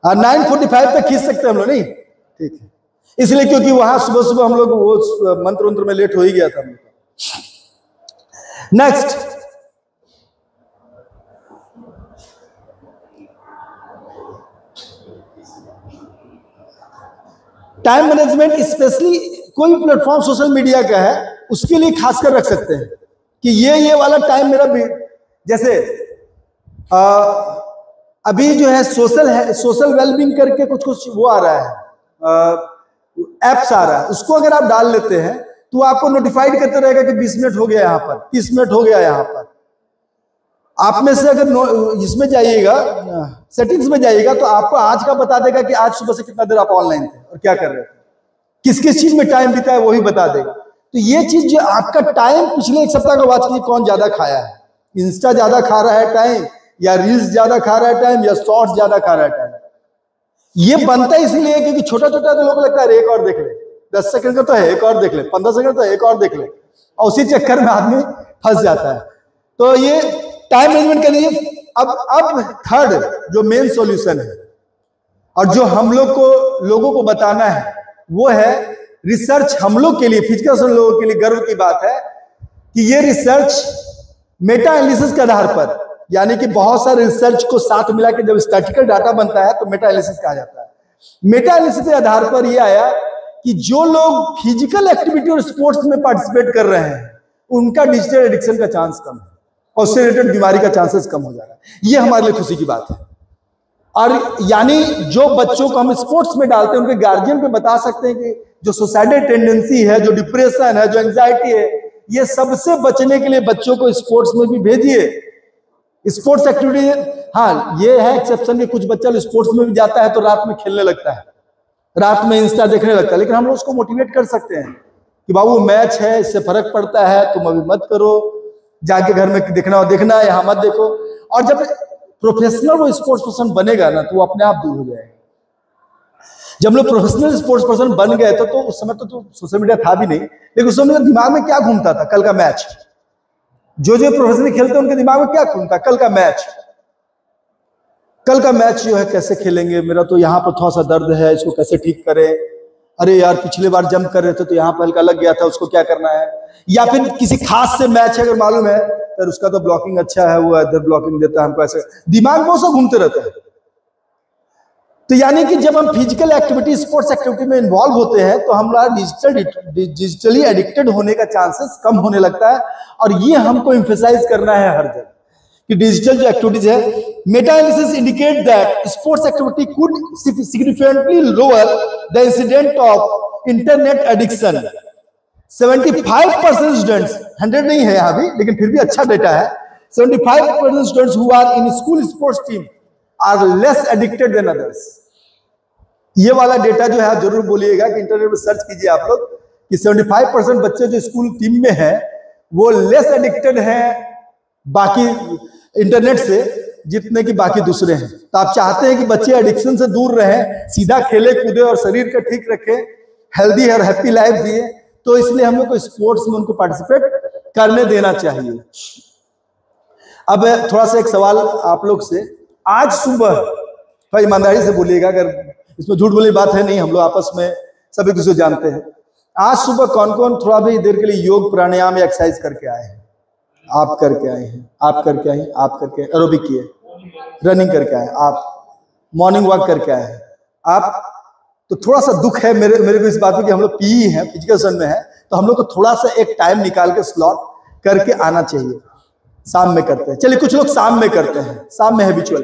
B: 9:45 तक खींच सकते हैं हम लोग, नहीं ठीक है, इसलिए क्योंकि वहां सुबह सुबह हम लोग वो मंत्र में लेट हो ही गया था हम लोग। नेक्स्ट, टाइम मैनेजमेंट, स्पेशली कोई प्लेटफॉर्म सोशल मीडिया का है उसके लिए खासकर रख सकते हैं कि ये वाला टाइम मेरा भी, जैसे अभी जो है सोशल वेलबींग करके कुछ वो आ रहा है, एप्स आ रहा है, उसको अगर आप डाल लेते हैं तो आपको नोटिफाइड करते रहेगा कि 20 मिनट हो गया यहाँ पर, 30 मिनट हो गया यहाँ पर। आप में से अगर इसमें जाइएगा, सेटिंग्स में जाइएगा, तो आपको आज का बता देगा कि आज सुबह से कितना देर आप ऑनलाइन थे और क्या कर रहे थे, किस किस चीज में टाइम बिताया वही बता देगा। तो ये चीज जो आपका टाइम पिछले 1 सप्ताह का वॉच कीजिए, कौन ज्यादा खाया है, इंस्टा ज्यादा खा रहा है टाइम, या रील्स ज्यादा खा रहा है टाइम, या शॉर्ट्स ज्यादा खा रहा है टाइम। ये बनता है इसलिए क्योंकि छोटा छोटा तो लोगों को लगता है एक और देख ले, 10 सेकंड का तो है एक और देख ले, 15 सेकंड तो एक और देख ले, और उसी चक्कर में आदमी फंस जाता है। तो ये टाइम मैनेजमेंट के लिए अब थर्ड जो मेन सॉल्यूशन है और जो हम लोगों को बताना है वो है रिसर्च। हम लोग के लिए, फिजिकल लोगों के लिए गर्व की बात है कि ये रिसर्च मेटा एनालिसिस के आधार पर, यानी कि बहुत सारे रिसर्च को साथ मिला के जब स्टैटिस्टिकल डाटा बनता है तो मेटा एनालिसिस कहा जाता है। मेटा एनालिसिस के आधार पर यह आया कि जो लोग फिजिकल एक्टिविटी और स्पोर्ट्स में पार्टिसिपेट कर रहे हैं उनका डिजिटल एडिक्शन का चांस कम है और उससे रिलेटेड बीमारी का चांसेस कम हो जा रहा है। ये हमारे लिए खुशी की बात है। और यानी जो बच्चों को हम स्पोर्ट्स में डालते हैं उनके गार्जियन पे बता सकते हैं कि जो सुसाइडल टेंडेंसी है, जो डिप्रेशन है, जो एंजाइटी है, ये सबसे बचने के लिए बच्चों को स्पोर्ट्स में भी भेजिए। स्पोर्ट्स एक्टिविटी, हाँ ये है एक्सेप्शन कि कुछ बच्चा स्पोर्ट्स में भी जाता है तो रात में खेलने लगता है, रात में इंस्टा देखने लगता है, लेकिन हम लोग उसको मोटिवेट कर सकते हैं कि बाबू मैच है, इससे फर्क पड़ता है, तुम अभी मत करो, जाके घर में देखना हो देखना है, यहाँ मत देखो। और जब प्रोफेशनल वो स्पोर्ट्स पर्सन बनेगा ना तो वो अपने आप दूर हो जाएगा। जब लोग प्रोफेशनल स्पोर्ट्स पर्सन बन गए तो उस समय तो सोशल मीडिया था भी नहीं, लेकिन उस समय दिमाग में क्या घूमता था, कल का मैच। जो प्रोफेशनली खेलते हैं उनके दिमाग में क्या घूमता, कल का मैच, कल का मैच जो है कैसे खेलेंगे, मेरा तो यहाँ पर थोड़ा सा दर्द है, इसको कैसे ठीक करें, अरे यार पिछले बार जंप कर रहे थे तो यहाँ पर हल्का लग गया था, उसको क्या करना है। या फिर किसी खास से मैच है अगर मालूम है तो उसका तो ब्लॉकिंग अच्छा है, वो इधर ब्लॉकिंग देता है हमको, ऐसे दिमाग में सब घूमते रहता है। तो यानी कि जब हम फिजिकल एक्टिविटी, स्पोर्ट्स एक्टिविटी में इन्वॉल्व होते हैं तो हमारा डिजिटली एडिक्टेड होने का चांसेस कम होने लगता है। और ये हमको एम्फेसाइज करना है हर जगह कि डिजिटल जो एक्टिविटीज है, Meta analysis indicate that sports activity could significantly lower the incident of internet addiction. 75% students, 100 नहीं है यहाँ भी लेकिन फिर भी अच्छा डेटा है, 75% students who are in school sports team are less addicted than others. ये वाला डेटा जो है आप जरूर बोलिएगा कि इंटरनेट में सर्च कीजिए आप लोग कि 75% बच्चे जो स्कूल टीम में हैं वो लेस एडिक्टेड हैं बाकी इंटरनेट से जितने कि बाकी दूसरे हैं। तो आप चाहते हैं कि बच्चे एडिक्शन से दूर रहें, सीधा खेले कूदे और शरीर का ठीक रखें, हेल्दी और हैप्पी लाइफ जिए, तो इसलिए हम लोग को स्पोर्ट्स में उनको पार्टिसिपेट करने देना चाहिए। अब थोड़ा सा एक सवाल आप लोग से, आज सुबह थोड़ा ईमानदारी से बोलिएगा, अगर इसमें झूठ बोली बात है नहीं, हम लोग आपस में सभी किसी जानते हैं। आज सुबह कौन कौन थोड़ा भी देर के लिए योग प्राणायाम या एक्सरसाइज करके आए हैं? आप करके आए हैं, आप करके आए हैं, आप करके एरोबिक किए, रनिंग करके आए, आप मॉर्निंग वॉक करके आए हैं आप। तो थोड़ा सा दुख है मेरे को इस बात में कि हम लोग पीई हैं, फिजिकल सन में है, तो हम लोग को थोड़ा सा एक टाइम निकाल के स्लॉट करके आना चाहिए। शाम में करते हैं, चलिए कुछ लोग शाम में करते हैं, शाम में हैबिचुअल,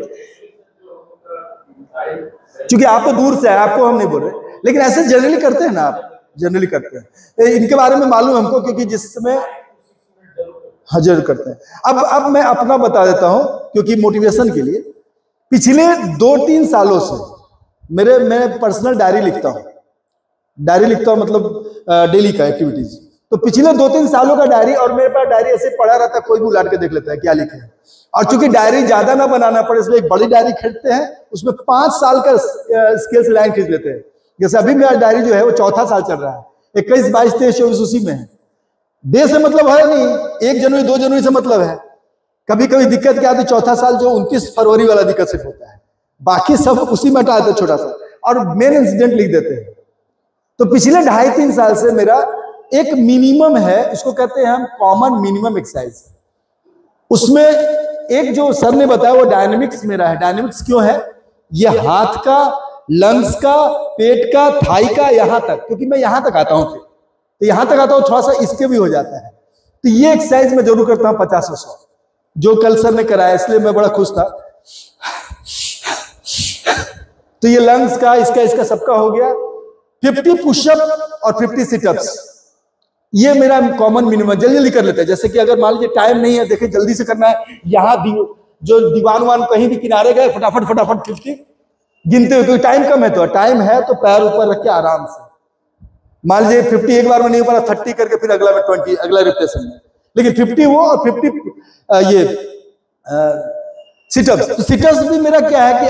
B: क्योंकि आप तो दूर से है, आपको हम नहीं बोल रहे, लेकिन ऐसे जनरली करते हैं ना, आप जनरली करते हैं, इनके बारे में मालूम है हमको, क्योंकि जिस समय हाजिर करते हैं। अब मैं अपना बता देता हूं क्योंकि मोटिवेशन के लिए। पिछले 2-3 सालों से मैं पर्सनल डायरी लिखता हूं, मतलब डेली का एक्टिविटीज। तो पिछले 2-3 सालों का डायरी, और मेरे पास डायरी ऐसे पड़ा रहता है, कोई भी उलाट के देख लेता है क्या लिखे है। और चूंकि डायरी ज्यादा ना बनाना पड़े इसलिए एक बड़ी डायरी खरीदते हैं, उसमें 5 साल का स्केल से लाइन खींच लेते हैं। जैसे अभी मेरा डायरी जो है वो 4था साल चल रहा है, 21, 22, 23, 24 उसी में है। डे से मतलब है नहीं, 1 जनवरी 2 जनवरी से मतलब है। कभी कभी दिक्कत क्या आती, 4था साल जो 29 फरवरी वाला दिक्कत सिर्फ होता है, बाकी सब उसी में हटा देते छोटा सा, और मेन इंसिडेंट लिख देते हैं। तो पिछले 2.5-3 साल से मेरा एक मिनिमम है, इसको कहते हैं हम कॉमन मिनिमम एक्सरसाइज। उसमें एक जो सर ने बताया वो डायनेमिक्स मेरा है। डायनेमिक्स क्यों है? ये हाथ का, लंग्स का, पेट का, थाई का, यहां तक, क्योंकि मैं यहां तक आता हूं, फिर तो यहां तक आता हूं, थोड़ा सा इसके भी हो जाता है। तो ये एक्सरसाइज मैं जरूर करता हूं 50 और 100, जो कल सर ने कराया, इसलिए मैं बड़ा खुश था। तो ये लंग्स का, इसका सबका हो गया। 50 पुशअप और 50 सिटअप्स, ये मेरा कॉमन मिनिमम। जल्दी जल्दी कर लेते हैं, जैसे कि अगर मान लीजिए टाइम नहीं है, देखिए जल्दी से करना है, यहाँ जो दीवान वान कहीं भी किनारे गए, फटाफट 50 गिनते हुए, क्योंकि टाइम कम है। तो टाइम है तो पैर ऊपर रख के आराम से, मान लीजिए 50 एक बार में नहीं हो पा रहा, 30 करके फिर अगला में 20, अगला रिप्लेसन में, लेकिन 50 वो और 50 ये सिटअप्स। तो सिटअप्स भी मेरा क्या है कि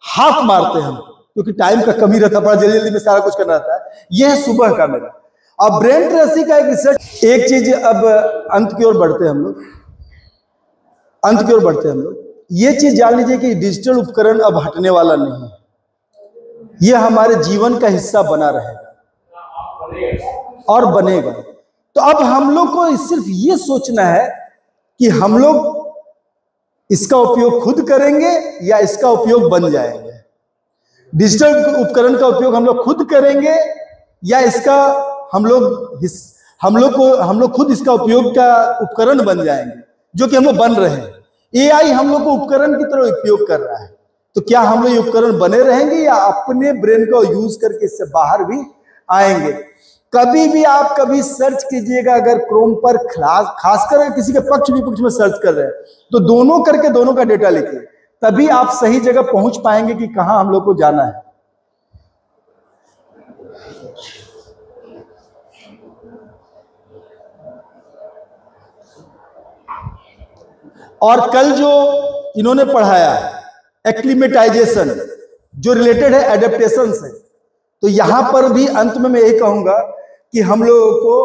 B: हाफ मारते हैं हम, क्योंकि टाइम का कमी रहता है, बड़ा जल्दी जल्दी में सारा कुछ करना रहता है। यह है सुबह का मेरा। अब ब्रेन ट्रेसी का एक रिसर्च, एक चीज, अब अंत की ओर बढ़ते हैं हम लोग, ये चीज जान लीजिए कि डिजिटल उपकरण अब हटने वाला नहीं है, ये हमारे जीवन का हिस्सा बना रहेगा और बनेगा। तो अब हम लोग को सिर्फ ये सोचना है कि हम लोग इसका उपयोग खुद करेंगे या इसका उपयोग बन जाएंगे। डिजिटल उपकरण का उपयोग हम लोग खुद करेंगे या इसका हम लोग खुद इसका उपयोग का उपकरण बन जाएंगे, जो कि हम लोग बन रहे हैं। एआई हम लोग को उपकरण की तरह उपयोग कर रहा है, तो क्या हम लोग ये उपकरण बने रहेंगे या अपने ब्रेन को यूज करके इससे बाहर भी आएंगे? कभी भी आप कभी सर्च कीजिएगा, अगर क्रोम पर खासकर किसी के पक्ष विपक्ष में सर्च कर रहे हैं तो दोनों करके दोनों का डेटा लिखिए, तभी आप सही जगह पहुंच पाएंगे कि कहां हम लोग को जाना है। और कल जो इन्होंने पढ़ाया एक्लिमेटाइजेशन, जो रिलेटेड है एडेप्टेशन से, तो यहां पर भी अंत में मैं यही कहूंगा कि हम लोगों को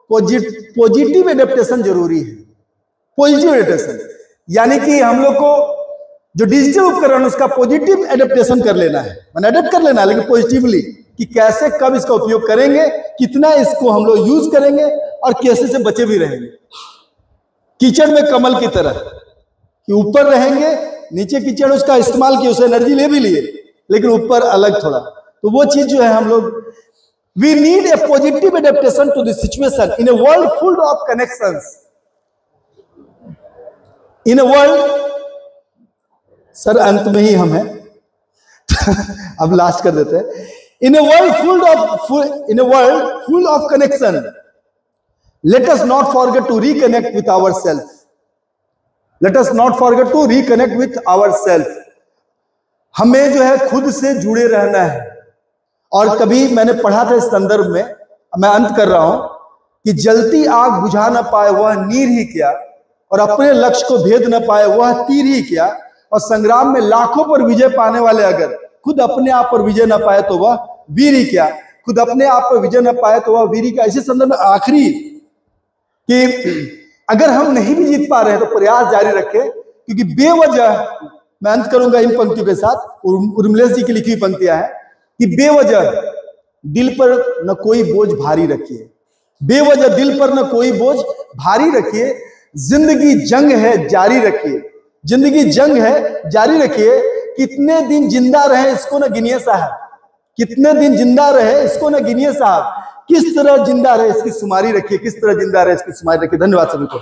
B: पॉजिटिव एडेप्टेशन जरूरी है। पॉजिटिव एडेप्टेशन यानी कि हम लोग को जो डिजिटल उपकरण उसका पॉजिटिव एडेप्टेशन कर लेना है, मैंने एडेप्ट कर लेना है, लेकिन पॉजिटिवली कि कैसे कब इसका उपयोग करेंगे, कितना इसको हम लोग यूज करेंगे और कैसे से बचे भी रहेंगे। कीचड़ में कमल की तरह कि ऊपर रहेंगे, नीचे कीचड़ उसका इस्तेमाल किए, उसे एनर्जी ले भी लिए, लेकिन ऊपर अलग थोड़ा। तो वो चीज जो है हम लोग, we need a positive adaptation to the situation in a world full of connections, in a world, sir अंत में ही हम हैं अब लास्ट कर देते हैं। In a world full of connection, let us not forget to reconnect with our self, let us not forget to reconnect with our self. हमें जो है खुद से जुड़े रहना है। और कभी मैंने पढ़ा था इस संदर्भ में, मैं अंत कर रहा हूं, कि जलती आग बुझा ना पाए वह नीर ही क्या, और अपने लक्ष्य को भेद ना पाए वह तीर ही क्या, और संग्राम में लाखों पर विजय पाने वाले अगर खुद अपने आप पर विजय ना पाए तो वह वीर ही क्या, खुद अपने आप पर विजय ना पाए तो वह वीर ही क्या। इसी संदर्भ में आखिरी कि अगर हम नहीं भी जीत पा रहे हैं तो प्रयास जारी रखें, क्योंकि बेवजह, मैं अंत करूंगा इन पंक्तियों के साथ, उर्मिलेश जी की लिखी हुई पंक्तियां हैं कि बेवजह दिल पर न कोई बोझ भारी रखिए, बेवजह दिल पर न कोई बोझ भारी रखिए, जिंदगी जंग है जारी रखिए, जिंदगी जंग है जारी रखिए। कितने दिन जिंदा रहे इसको न गिनिए साहब, कितने दिन जिंदा रहे इसको न गिनिए साहब, किस तरह जिंदा रहे इसकी शुमारी रखिए, किस तरह जिंदा रहे इसकी शुमारी रखिए। धन्यवाद सभी को।